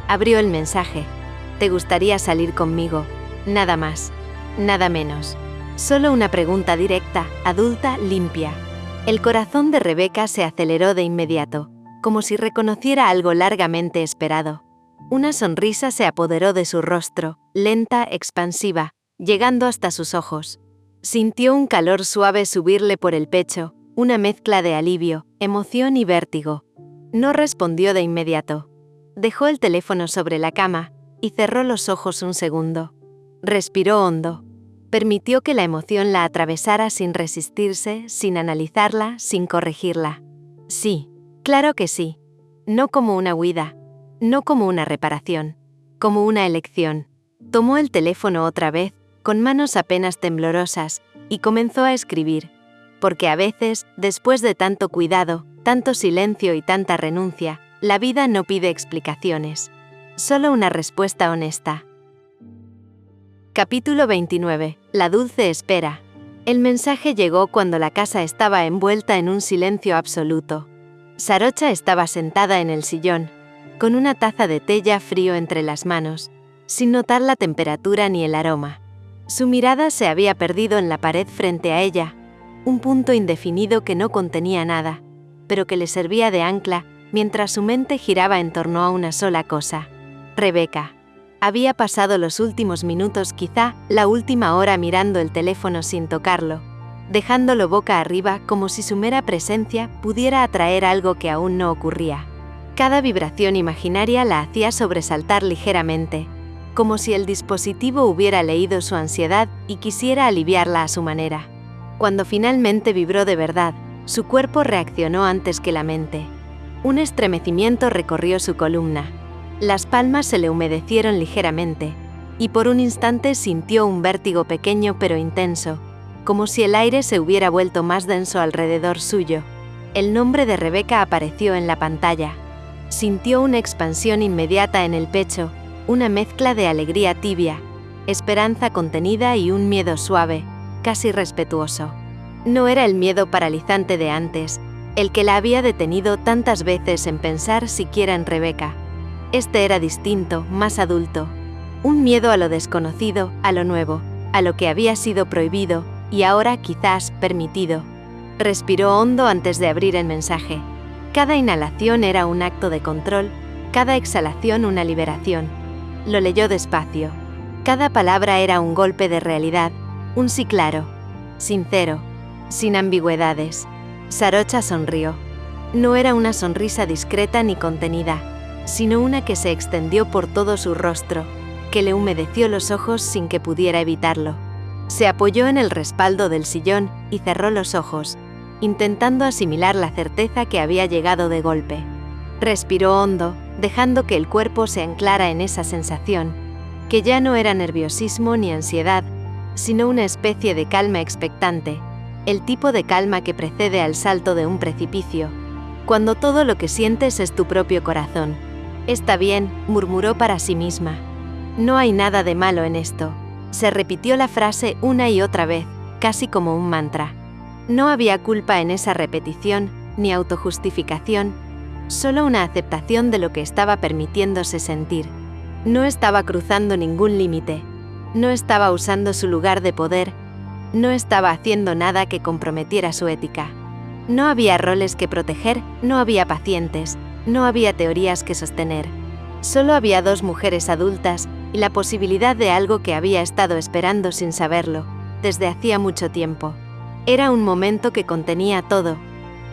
Abrió el mensaje. ¿Te gustaría salir conmigo? Nada más. Nada menos. Solo una pregunta directa, adulta, limpia. El corazón de Rebeca se aceleró de inmediato, como si reconociera algo largamente esperado. Una sonrisa se apoderó de su rostro, lenta, expansiva, llegando hasta sus ojos. Sintió un calor suave subirle por el pecho, una mezcla de alivio, emoción y vértigo. No respondió de inmediato. Dejó el teléfono sobre la cama y cerró los ojos un segundo. Respiró hondo. Permitió que la emoción la atravesara sin resistirse, sin analizarla, sin corregirla. Sí, claro que sí. No como una huida, no como una reparación, como una elección. Tomó el teléfono otra vez, con manos apenas temblorosas, y comenzó a escribir. Porque a veces, después de tanto cuidado, tanto silencio y tanta renuncia, la vida no pide explicaciones. Solo una respuesta honesta. Capítulo 29. La dulce espera. El mensaje llegó cuando la casa estaba envuelta en un silencio absoluto. Sarocha estaba sentada en el sillón, con una taza de té ya frío entre las manos, sin notar la temperatura ni el aroma. Su mirada se había perdido en la pared frente a ella, un punto indefinido que no contenía nada, pero que le servía de ancla mientras su mente giraba en torno a una sola cosa. Rebeca. Había pasado los últimos minutos, quizá la última hora, mirando el teléfono sin tocarlo, dejándolo boca arriba como si su mera presencia pudiera atraer algo que aún no ocurría. Cada vibración imaginaria la hacía sobresaltar ligeramente, como si el dispositivo hubiera leído su ansiedad y quisiera aliviarla a su manera. Cuando finalmente vibró de verdad, su cuerpo reaccionó antes que la mente. Un estremecimiento recorrió su columna. Las palmas se le humedecieron ligeramente, y por un instante sintió un vértigo pequeño pero intenso, como si el aire se hubiera vuelto más denso alrededor suyo. El nombre de Rebeca apareció en la pantalla. Sintió una expansión inmediata en el pecho, una mezcla de alegría tibia, esperanza contenida y un miedo suave, casi respetuoso. No era el miedo paralizante de antes, el que la había detenido tantas veces en pensar siquiera en Rebeca. Este era distinto, más adulto. Un miedo a lo desconocido, a lo nuevo, a lo que había sido prohibido y ahora quizás permitido. Respiró hondo antes de abrir el mensaje. Cada inhalación era un acto de control, cada exhalación una liberación. Lo leyó despacio. Cada palabra era un golpe de realidad, un sí claro, sincero, sin ambigüedades. Sarocha sonrió. No era una sonrisa discreta ni contenida, sino una que se extendió por todo su rostro, que le humedeció los ojos sin que pudiera evitarlo. Se apoyó en el respaldo del sillón y cerró los ojos, intentando asimilar la certeza que había llegado de golpe. Respiró hondo, dejando que el cuerpo se anclara en esa sensación, que ya no era nerviosismo ni ansiedad, sino una especie de calma expectante, el tipo de calma que precede al salto de un precipicio, cuando todo lo que sientes es tu propio corazón. «Está bien», murmuró para sí misma. «No hay nada de malo en esto». Se repitió la frase una y otra vez, casi como un mantra. No había culpa en esa repetición, ni autojustificación, solo una aceptación de lo que estaba permitiéndose sentir. No estaba cruzando ningún límite, no estaba usando su lugar de poder, no estaba haciendo nada que comprometiera su ética. No había roles que proteger, no había pacientes, no había teorías que sostener. Solo había dos mujeres adultas y la posibilidad de algo que había estado esperando sin saberlo, desde hacía mucho tiempo. Era un momento que contenía todo: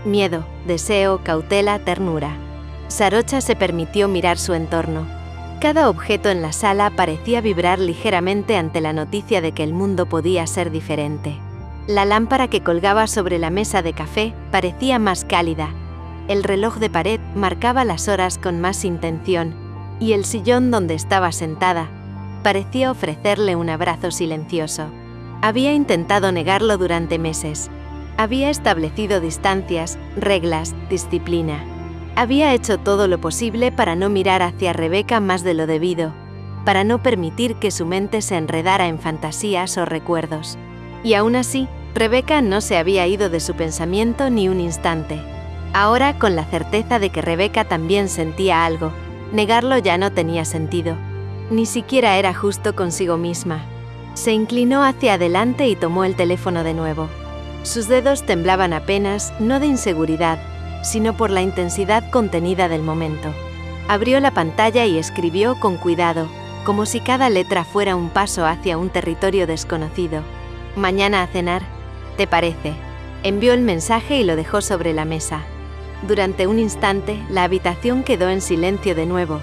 miedo, deseo, cautela, ternura. Sarocha se permitió mirar su entorno. Cada objeto en la sala parecía vibrar ligeramente ante la noticia de que el mundo podía ser diferente. La lámpara que colgaba sobre la mesa de café parecía más cálida. El reloj de pared marcaba las horas con más intención, y el sillón donde estaba sentada parecía ofrecerle un abrazo silencioso. Había intentado negarlo durante meses. Había establecido distancias, reglas, disciplina. Había hecho todo lo posible para no mirar hacia Rebeca más de lo debido, para no permitir que su mente se enredara en fantasías o recuerdos. Y aún así, Rebeca no se había ido de su pensamiento ni un instante. Ahora, con la certeza de que Rebeca también sentía algo, negarlo ya no tenía sentido. Ni siquiera era justo consigo misma. Se inclinó hacia adelante y tomó el teléfono de nuevo. Sus dedos temblaban apenas, no de inseguridad, sino por la intensidad contenida del momento. Abrió la pantalla y escribió con cuidado, como si cada letra fuera un paso hacia un territorio desconocido. «Mañana a cenar, ¿te parece?». Envió el mensaje y lo dejó sobre la mesa. Durante un instante, la habitación quedó en silencio de nuevo,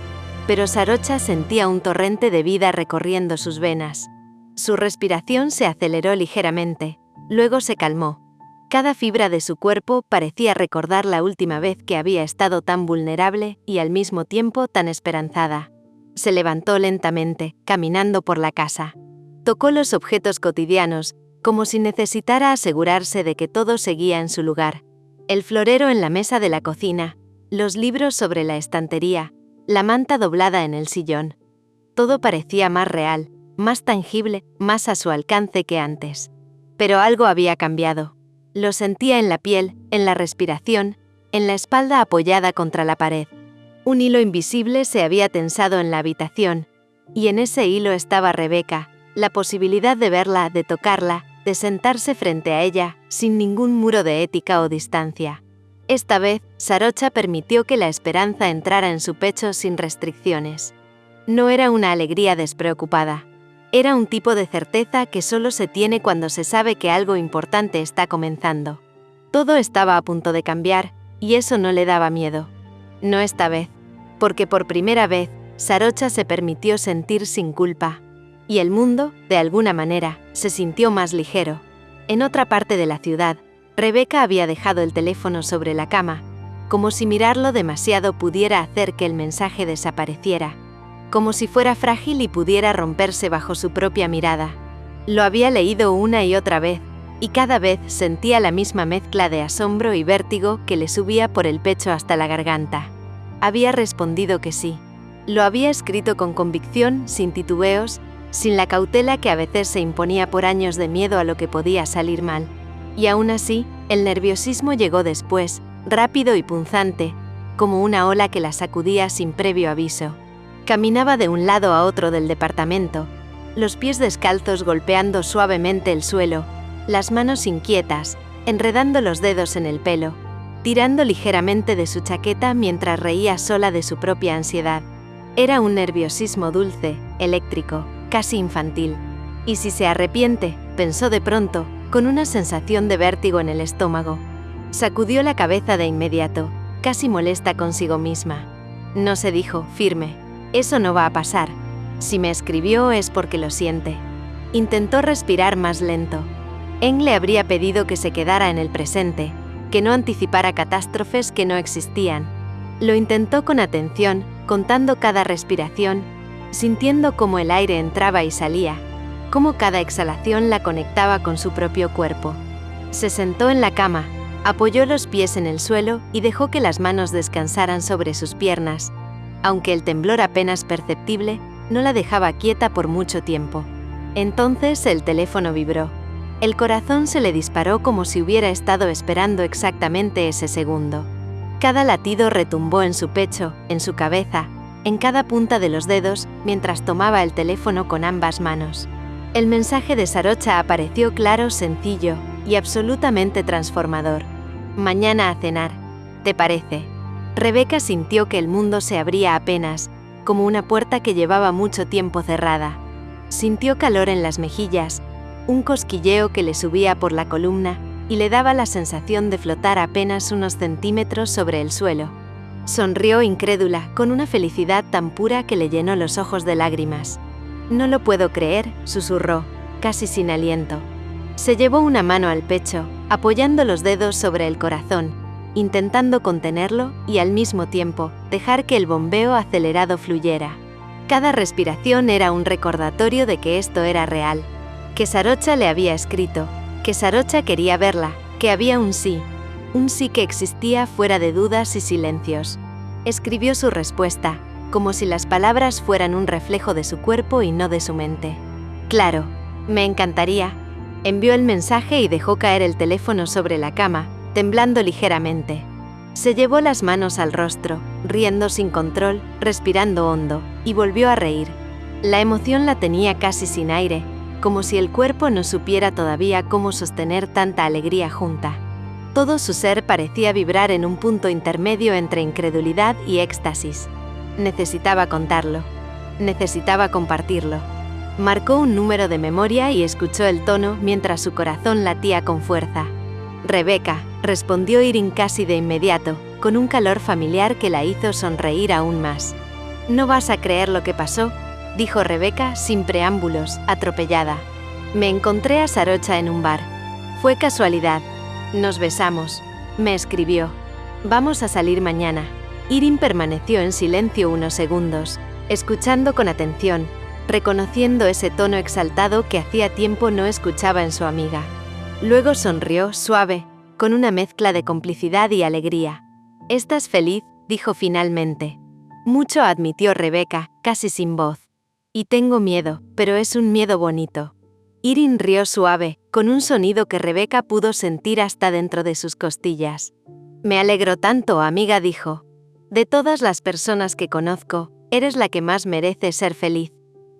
pero Sarocha sentía un torrente de vida recorriendo sus venas. Su respiración se aceleró ligeramente, luego se calmó. Cada fibra de su cuerpo parecía recordar la última vez que había estado tan vulnerable y al mismo tiempo tan esperanzada. Se levantó lentamente, caminando por la casa. Tocó los objetos cotidianos, como si necesitara asegurarse de que todo seguía en su lugar. El florero en la mesa de la cocina, los libros sobre la estantería, la manta doblada en el sillón. Todo parecía más real, más tangible, más a su alcance que antes. Pero algo había cambiado. Lo sentía en la piel, en la respiración, en la espalda apoyada contra la pared. Un hilo invisible se había tensado en la habitación, y en ese hilo estaba Rebeca, la posibilidad de verla, de tocarla, de sentarse frente a ella, sin ningún muro de ética o distancia. Esta vez, Sarocha permitió que la esperanza entrara en su pecho sin restricciones. No era una alegría despreocupada. Era un tipo de certeza que solo se tiene cuando se sabe que algo importante está comenzando. Todo estaba a punto de cambiar, y eso no le daba miedo. No esta vez, porque por primera vez, Sarocha se permitió sentir sin culpa. Y el mundo, de alguna manera, se sintió más ligero. En otra parte de la ciudad, Rebeca había dejado el teléfono sobre la cama, como si mirarlo demasiado pudiera hacer que el mensaje desapareciera, como si fuera frágil y pudiera romperse bajo su propia mirada. Lo había leído una y otra vez, y cada vez sentía la misma mezcla de asombro y vértigo que le subía por el pecho hasta la garganta. Había respondido que sí. Lo había escrito con convicción, sin titubeos, sin la cautela que a veces se imponía por años de miedo a lo que podía salir mal. Y aún así, el nerviosismo llegó después, rápido y punzante, como una ola que la sacudía sin previo aviso. Caminaba de un lado a otro del departamento, los pies descalzos golpeando suavemente el suelo, las manos inquietas, enredando los dedos en el pelo, tirando ligeramente de su chaqueta mientras reía sola de su propia ansiedad. Era un nerviosismo dulce, eléctrico, casi infantil. ¿Y si se arrepiente?, pensó de pronto, con una sensación de vértigo en el estómago. Sacudió la cabeza de inmediato, casi molesta consigo misma. No, se dijo, firme. Eso no va a pasar. Si me escribió es porque lo siente. Intentó respirar más lento. Eng le habría pedido que se quedara en el presente, que no anticipara catástrofes que no existían. Lo intentó con atención, contando cada respiración, sintiendo cómo el aire entraba y salía, cómo cada exhalación la conectaba con su propio cuerpo. Se sentó en la cama, apoyó los pies en el suelo y dejó que las manos descansaran sobre sus piernas, aunque el temblor apenas perceptible no la dejaba quieta por mucho tiempo. Entonces el teléfono vibró. El corazón se le disparó como si hubiera estado esperando exactamente ese segundo. Cada latido retumbó en su pecho, en su cabeza, en cada punta de los dedos, mientras tomaba el teléfono con ambas manos. El mensaje de Sarocha apareció claro, sencillo y absolutamente transformador. Mañana a cenar, ¿te parece? Rebeca sintió que el mundo se abría apenas, como una puerta que llevaba mucho tiempo cerrada. Sintió calor en las mejillas, un cosquilleo que le subía por la columna y le daba la sensación de flotar apenas unos centímetros sobre el suelo. Sonrió incrédula, con una felicidad tan pura que le llenó los ojos de lágrimas. No lo puedo creer, susurró, casi sin aliento. Se llevó una mano al pecho, apoyando los dedos sobre el corazón, intentando contenerlo y al mismo tiempo dejar que el bombeo acelerado fluyera. Cada respiración era un recordatorio de que esto era real, que Sarocha le había escrito, que Sarocha quería verla, que había un sí que existía fuera de dudas y silencios. Escribió su respuesta, como si las palabras fueran un reflejo de su cuerpo y no de su mente. Claro, me encantaría. Envió el mensaje y dejó caer el teléfono sobre la cama, temblando ligeramente. Se llevó las manos al rostro, riendo sin control, respirando hondo, y volvió a reír. La emoción la tenía casi sin aire, como si el cuerpo no supiera todavía cómo sostener tanta alegría junta. Todo su ser parecía vibrar en un punto intermedio entre incredulidad y éxtasis. Necesitaba contarlo. Necesitaba compartirlo. Marcó un número de memoria y escuchó el tono mientras su corazón latía con fuerza. Rebeca, respondió Irin casi de inmediato, con un calor familiar que la hizo sonreír aún más. No vas a creer lo que pasó, dijo Rebeca sin preámbulos, atropellada. Me encontré a Sarocha en un bar. Fue casualidad. Nos besamos. Me escribió. Vamos a salir mañana. Irin permaneció en silencio unos segundos, escuchando con atención, reconociendo ese tono exaltado que hacía tiempo no escuchaba en su amiga. Luego sonrió, suave, con una mezcla de complicidad y alegría. «¿Estás feliz?», dijo finalmente. «Mucho», admitió Rebeca, casi sin voz. «Y tengo miedo, pero es un miedo bonito». Irin rió suave, con un sonido que Rebeca pudo sentir hasta dentro de sus costillas. «Me alegro tanto», amiga, dijo. «De todas las personas que conozco, eres la que más merece ser feliz».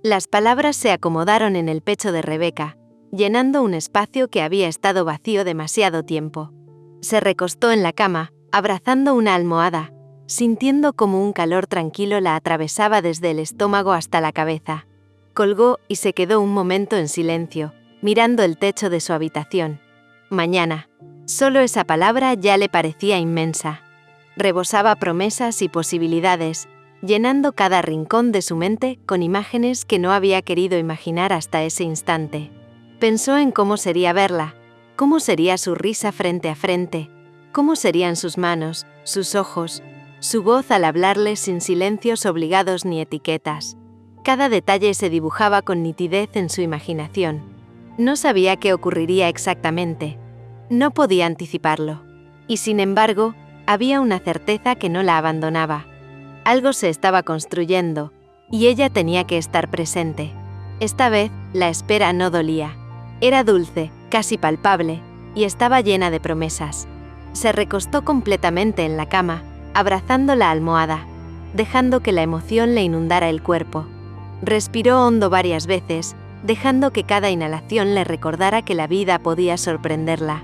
Las palabras se acomodaron en el pecho de Rebeca, llenando un espacio que había estado vacío demasiado tiempo. Se recostó en la cama, abrazando una almohada, sintiendo como un calor tranquilo la atravesaba desde el estómago hasta la cabeza. Colgó y se quedó un momento en silencio, mirando el techo de su habitación. Mañana. Solo esa palabra ya le parecía inmensa. Rebosaba promesas y posibilidades, llenando cada rincón de su mente con imágenes que no había querido imaginar hasta ese instante. Pensó en cómo sería verla, cómo sería su risa frente a frente, cómo serían sus manos, sus ojos, su voz al hablarle sin silencios obligados ni etiquetas. Cada detalle se dibujaba con nitidez en su imaginación. No sabía qué ocurriría exactamente. No podía anticiparlo. Y sin embargo, había una certeza que no la abandonaba. Algo se estaba construyendo, y ella tenía que estar presente. Esta vez, la espera no dolía. Era dulce, casi palpable, y estaba llena de promesas. Se recostó completamente en la cama, abrazando la almohada, dejando que la emoción le inundara el cuerpo. Respiró hondo varias veces, dejando que cada inhalación le recordara que la vida podía sorprenderla.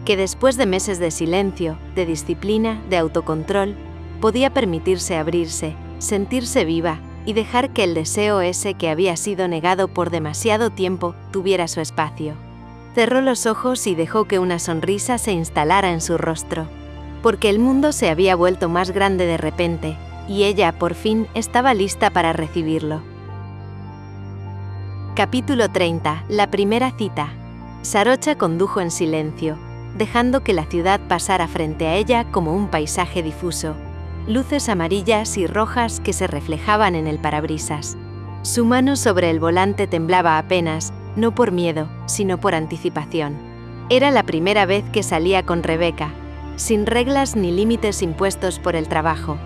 que después de meses de silencio, de disciplina, de autocontrol, podía permitirse abrirse, sentirse viva y dejar que el deseo ese que había sido negado por demasiado tiempo tuviera su espacio. Cerró los ojos y dejó que una sonrisa se instalara en su rostro, porque el mundo se había vuelto más grande de repente, y ella, por fin, estaba lista para recibirlo. Capítulo 30. La primera cita. Sarocha condujo en silencio, dejando que la ciudad pasara frente a ella como un paisaje difuso, luces amarillas y rojas que se reflejaban en el parabrisas. Su mano sobre el volante temblaba apenas, no por miedo, sino por anticipación. Era la primera vez que salía con Rebecca, sin reglas ni límites impuestos por el trabajo.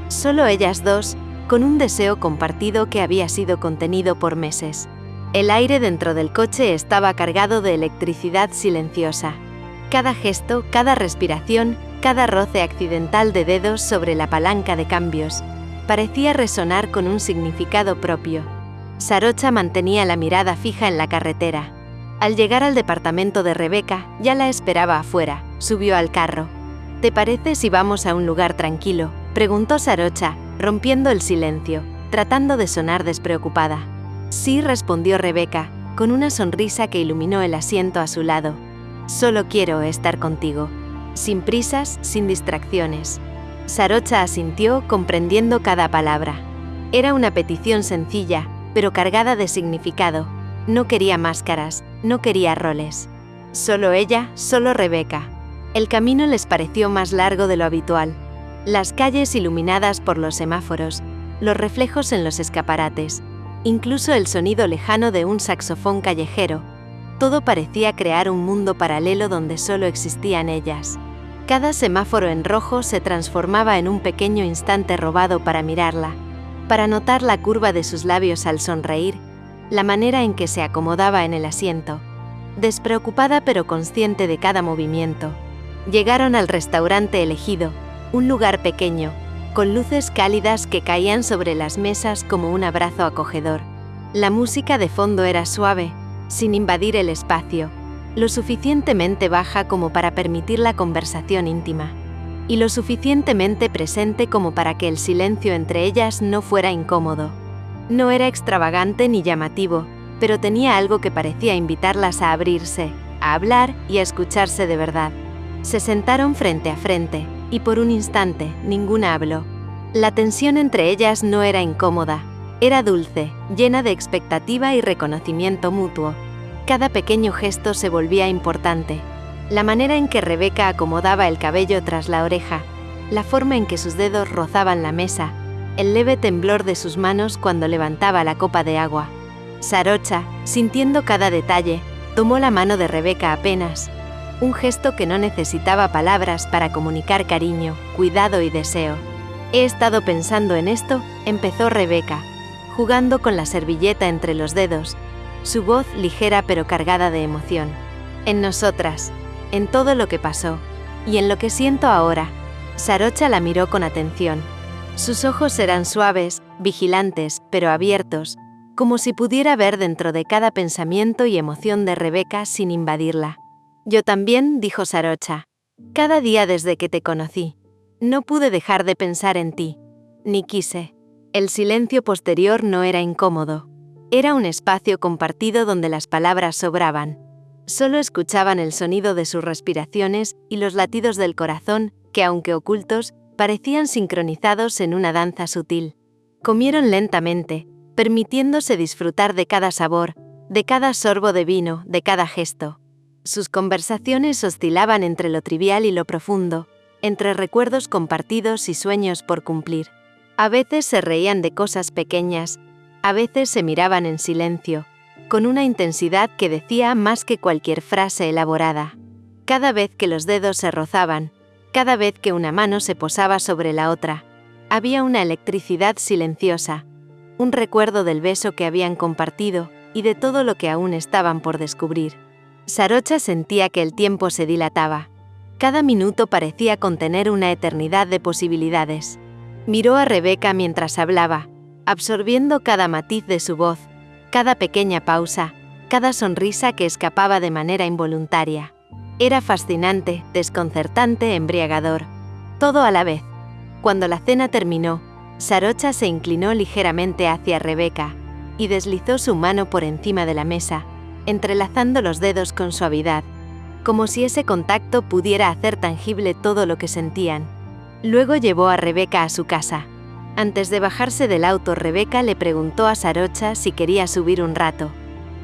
Solo ellas dos, con un deseo compartido que había sido contenido por meses. El aire dentro del coche estaba cargado de electricidad silenciosa. Cada gesto, cada respiración, cada roce accidental de dedos sobre la palanca de cambios, parecía resonar con un significado propio. Sarocha mantenía la mirada fija en la carretera. Al llegar al departamento de Rebecca, ya la esperaba afuera. Subió al carro. «¿Te parece si vamos a un lugar tranquilo?», preguntó Sarocha, rompiendo el silencio, tratando de sonar despreocupada. «Sí», respondió Rebecca, con una sonrisa que iluminó el asiento a su lado. «Solo quiero estar contigo. Sin prisas, sin distracciones». Sarocha asintió, comprendiendo cada palabra. Era una petición sencilla, pero cargada de significado. No quería máscaras, no quería roles. Solo ella, solo Rebecca. El camino les pareció más largo de lo habitual. Las calles iluminadas por los semáforos, los reflejos en los escaparates, incluso el sonido lejano de un saxofón callejero. Todo parecía crear un mundo paralelo donde solo existían ellas. Cada semáforo en rojo se transformaba en un pequeño instante robado para mirarla, para notar la curva de sus labios al sonreír, la manera en que se acomodaba en el asiento, despreocupada pero consciente de cada movimiento. Llegaron al restaurante elegido, un lugar pequeño, con luces cálidas que caían sobre las mesas como un abrazo acogedor. La música de fondo era suave, sin invadir el espacio, lo suficientemente baja como para permitir la conversación íntima, y lo suficientemente presente como para que el silencio entre ellas no fuera incómodo. No era extravagante ni llamativo, pero tenía algo que parecía invitarlas a abrirse, a hablar y a escucharse de verdad. Se sentaron frente a frente, y por un instante, ninguna habló. La tensión entre ellas no era incómoda, era dulce, llena de expectativa y reconocimiento mutuo. Cada pequeño gesto se volvía importante. La manera en que Rebecca acomodaba el cabello tras la oreja, la forma en que sus dedos rozaban la mesa, el leve temblor de sus manos cuando levantaba la copa de agua. Sarocha, sintiendo cada detalle, tomó la mano de Rebecca apenas. Un gesto que no necesitaba palabras para comunicar cariño, cuidado y deseo. «He estado pensando en esto», empezó Rebecca, jugando con la servilleta entre los dedos, su voz ligera pero cargada de emoción. «En nosotras, en todo lo que pasó, y en lo que siento ahora». Sarocha la miró con atención. Sus ojos eran suaves, vigilantes, pero abiertos, como si pudiera ver dentro de cada pensamiento y emoción de Rebecca sin invadirla. «Yo también», dijo Sarocha. «Cada día desde que te conocí. No pude dejar de pensar en ti. Ni quise». El silencio posterior no era incómodo. Era un espacio compartido donde las palabras sobraban. Solo escuchaban el sonido de sus respiraciones y los latidos del corazón que, aunque ocultos, parecían sincronizados en una danza sutil. Comieron lentamente, permitiéndose disfrutar de cada sabor, de cada sorbo de vino, de cada gesto. Sus conversaciones oscilaban entre lo trivial y lo profundo, entre recuerdos compartidos y sueños por cumplir. A veces se reían de cosas pequeñas, a veces se miraban en silencio, con una intensidad que decía más que cualquier frase elaborada. Cada vez que los dedos se rozaban, cada vez que una mano se posaba sobre la otra, había una electricidad silenciosa, un recuerdo del beso que habían compartido y de todo lo que aún estaban por descubrir. Sarocha sentía que el tiempo se dilataba. Cada minuto parecía contener una eternidad de posibilidades. Miró a Rebecca mientras hablaba, absorbiendo cada matiz de su voz, cada pequeña pausa, cada sonrisa que escapaba de manera involuntaria. Era fascinante, desconcertante, embriagador. Todo a la vez. Cuando la cena terminó, Sarocha se inclinó ligeramente hacia Rebeca y deslizó su mano por encima de la mesa, entrelazando los dedos con suavidad, como si ese contacto pudiera hacer tangible todo lo que sentían. Luego llevó a Rebeca a su casa. Antes de bajarse del auto, Rebeca le preguntó a Sarocha si quería subir un rato.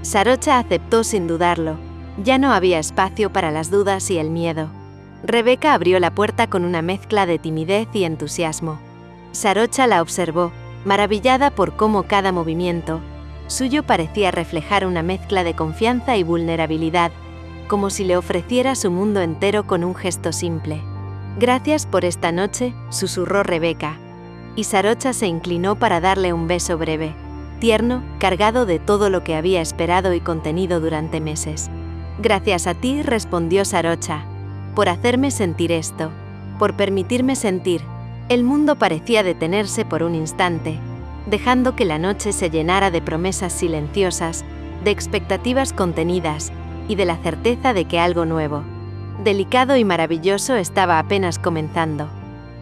Sarocha aceptó sin dudarlo. Ya no había espacio para las dudas y el miedo. Rebeca abrió la puerta con una mezcla de timidez y entusiasmo. Sarocha la observó, maravillada por cómo cada movimiento suyo parecía reflejar una mezcla de confianza y vulnerabilidad, como si le ofreciera su mundo entero con un gesto simple. «Gracias por esta noche», susurró Rebeca, y Sarocha se inclinó para darle un beso breve, tierno, cargado de todo lo que había esperado y contenido durante meses. «Gracias a ti», respondió Sarocha, «por hacerme sentir esto, por permitirme sentir». El mundo parecía detenerse por un instante, dejando que la noche se llenara de promesas silenciosas, de expectativas contenidas y de la certeza de que algo nuevo, delicado y maravilloso estaba apenas comenzando.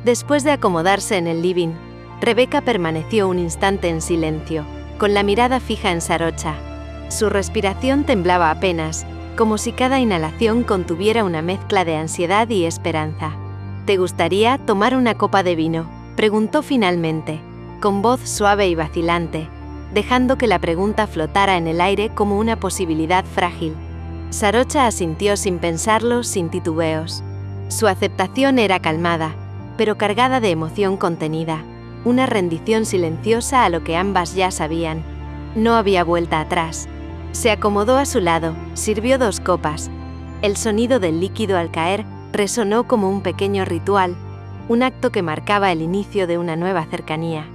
Después de acomodarse en el living, Rebeca permaneció un instante en silencio, con la mirada fija en Sarocha. Su respiración temblaba apenas, como si cada inhalación contuviera una mezcla de ansiedad y esperanza. «¿Te gustaría tomar una copa de vino?», preguntó finalmente, con voz suave y vacilante, dejando que la pregunta flotara en el aire como una posibilidad frágil. Sarocha asintió sin pensarlo, sin titubeos. Su aceptación era calmada, pero cargada de emoción contenida, una rendición silenciosa a lo que ambas ya sabían. No había vuelta atrás. Se acomodó a su lado, sirvió 2 copas. El sonido del líquido al caer resonó como un pequeño ritual, un acto que marcaba el inicio de una nueva cercanía.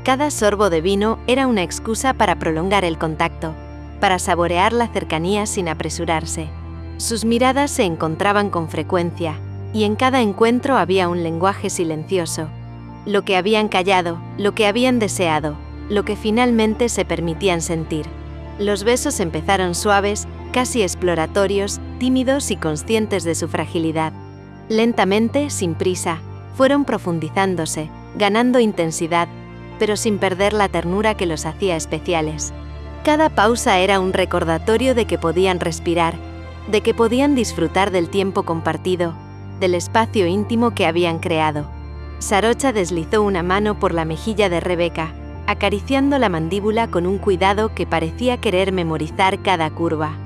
Cada sorbo de vino era una excusa para prolongar el contacto, para saborear la cercanía sin apresurarse. Sus miradas se encontraban con frecuencia, y en cada encuentro había un lenguaje silencioso. Lo que habían callado, lo que habían deseado, lo que finalmente se permitían sentir. Los besos empezaron suaves, casi exploratorios, tímidos y conscientes de su fragilidad. Lentamente, sin prisa, fueron profundizándose, ganando intensidad, pero sin perder la ternura que los hacía especiales. Cada pausa era un recordatorio de que podían respirar, de que podían disfrutar del tiempo compartido, del espacio íntimo que habían creado. Sarocha deslizó una mano por la mejilla de Rebeca, acariciando la mandíbula con un cuidado que parecía querer memorizar cada curva.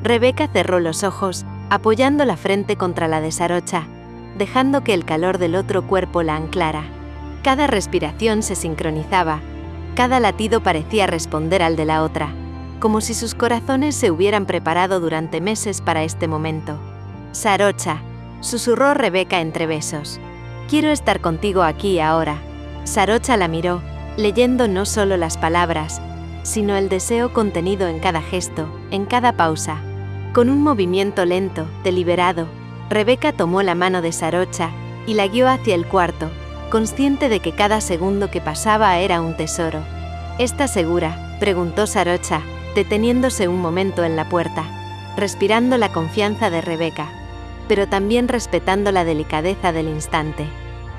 Rebeca cerró los ojos, apoyando la frente contra la de Sarocha, dejando que el calor del otro cuerpo la anclara. Cada respiración se sincronizaba, cada latido parecía responder al de la otra, como si sus corazones se hubieran preparado durante meses para este momento. «Sarocha», susurró Rebeca entre besos. «Quiero estar contigo aquí y ahora». Sarocha la miró, leyendo no solo las palabras, sino el deseo contenido en cada gesto, en cada pausa. Con un movimiento lento, deliberado, Rebeca tomó la mano de Sarocha y la guió hacia el cuarto, consciente de que cada segundo que pasaba era un tesoro. «¿Estás segura?», preguntó Sarocha, deteniéndose un momento en la puerta, respirando la confianza de Rebeca, pero también respetando la delicadeza del instante.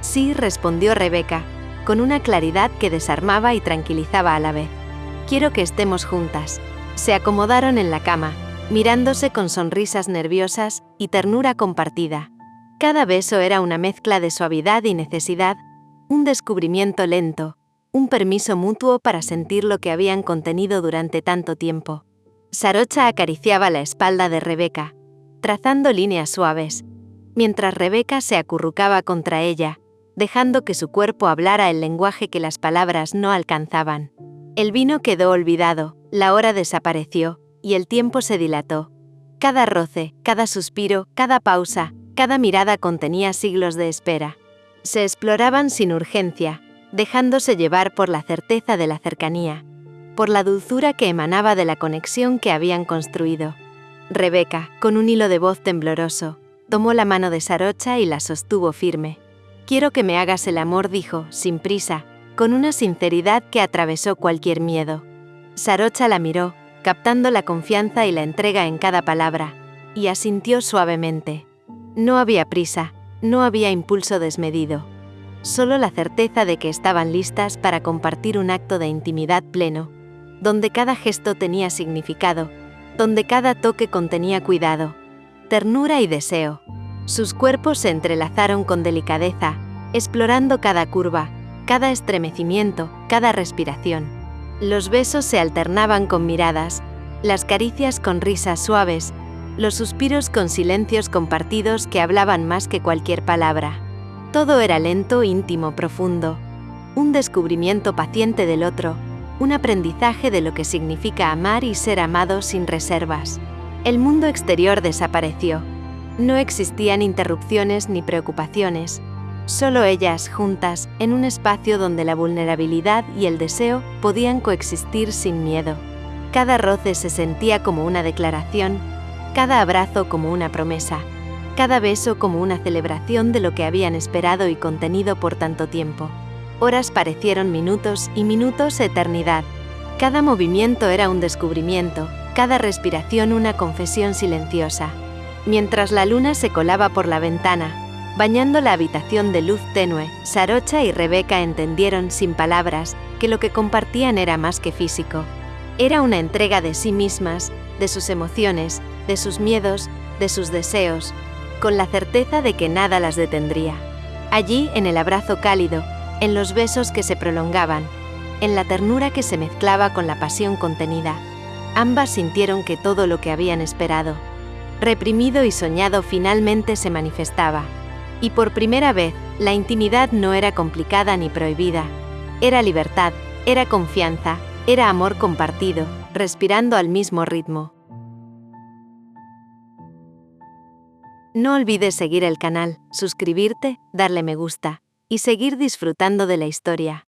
«Sí», respondió Rebeca, con una claridad que desarmaba y tranquilizaba a la vez. «Quiero que estemos juntas». Se acomodaron en la cama, mirándose con sonrisas nerviosas y ternura compartida. Cada beso era una mezcla de suavidad y necesidad, un descubrimiento lento, un permiso mutuo para sentir lo que habían contenido durante tanto tiempo. Sarocha acariciaba la espalda de Rebeca, trazando líneas suaves, mientras Rebeca se acurrucaba contra ella, dejando que su cuerpo hablara el lenguaje que las palabras no alcanzaban. El vino quedó olvidado, la hora desapareció, y el tiempo se dilató. Cada roce, cada suspiro, cada pausa, cada mirada contenía siglos de espera. Se exploraban sin urgencia, dejándose llevar por la certeza de la cercanía, por la dulzura que emanaba de la conexión que habían construido. Rebeca, con un hilo de voz tembloroso, tomó la mano de Sarocha y la sostuvo firme. «Quiero que me hagas el amor», dijo, sin prisa, con una sinceridad que atravesó cualquier miedo. Sarocha la miró, captando la confianza y la entrega en cada palabra. y asintió suavemente. No había prisa, no había impulso desmedido. Solo la certeza de que estaban listas para compartir un acto de intimidad pleno, donde cada gesto tenía significado, donde cada toque contenía cuidado, ternura y deseo. Sus cuerpos se entrelazaron con delicadeza, explorando cada curva, cada estremecimiento, cada respiración. Los besos se alternaban con miradas, las caricias con risas suaves, los suspiros con silencios compartidos que hablaban más que cualquier palabra. Todo era lento, íntimo, profundo. Un descubrimiento paciente del otro, un aprendizaje de lo que significa amar y ser amado sin reservas. El mundo exterior desapareció. No existían interrupciones ni preocupaciones. Solo ellas juntas, en un espacio donde la vulnerabilidad y el deseo podían coexistir sin miedo. Cada roce se sentía como una declaración, cada abrazo como una promesa, cada beso como una celebración de lo que habían esperado y contenido por tanto tiempo. Horas parecieron minutos y minutos eternidad. Cada movimiento era un descubrimiento, cada respiración una confesión silenciosa. Mientras la luna se colaba por la ventana, bañando la habitación de luz tenue, Sarocha y Rebeca entendieron sin palabras que lo que compartían era más que físico. Era una entrega de sí mismas, de sus emociones, de sus miedos, de sus deseos, con la certeza de que nada las detendría. Allí, en el abrazo cálido, en los besos que se prolongaban, en la ternura que se mezclaba con la pasión contenida, ambas sintieron que todo lo que habían esperado, reprimido y soñado finalmente se manifestaba. Y por primera vez, la intimidad no era complicada ni prohibida. Era libertad, era confianza, era amor compartido, respirando al mismo ritmo. No olvides seguir el canal, suscribirte, darle me gusta y seguir disfrutando de la historia.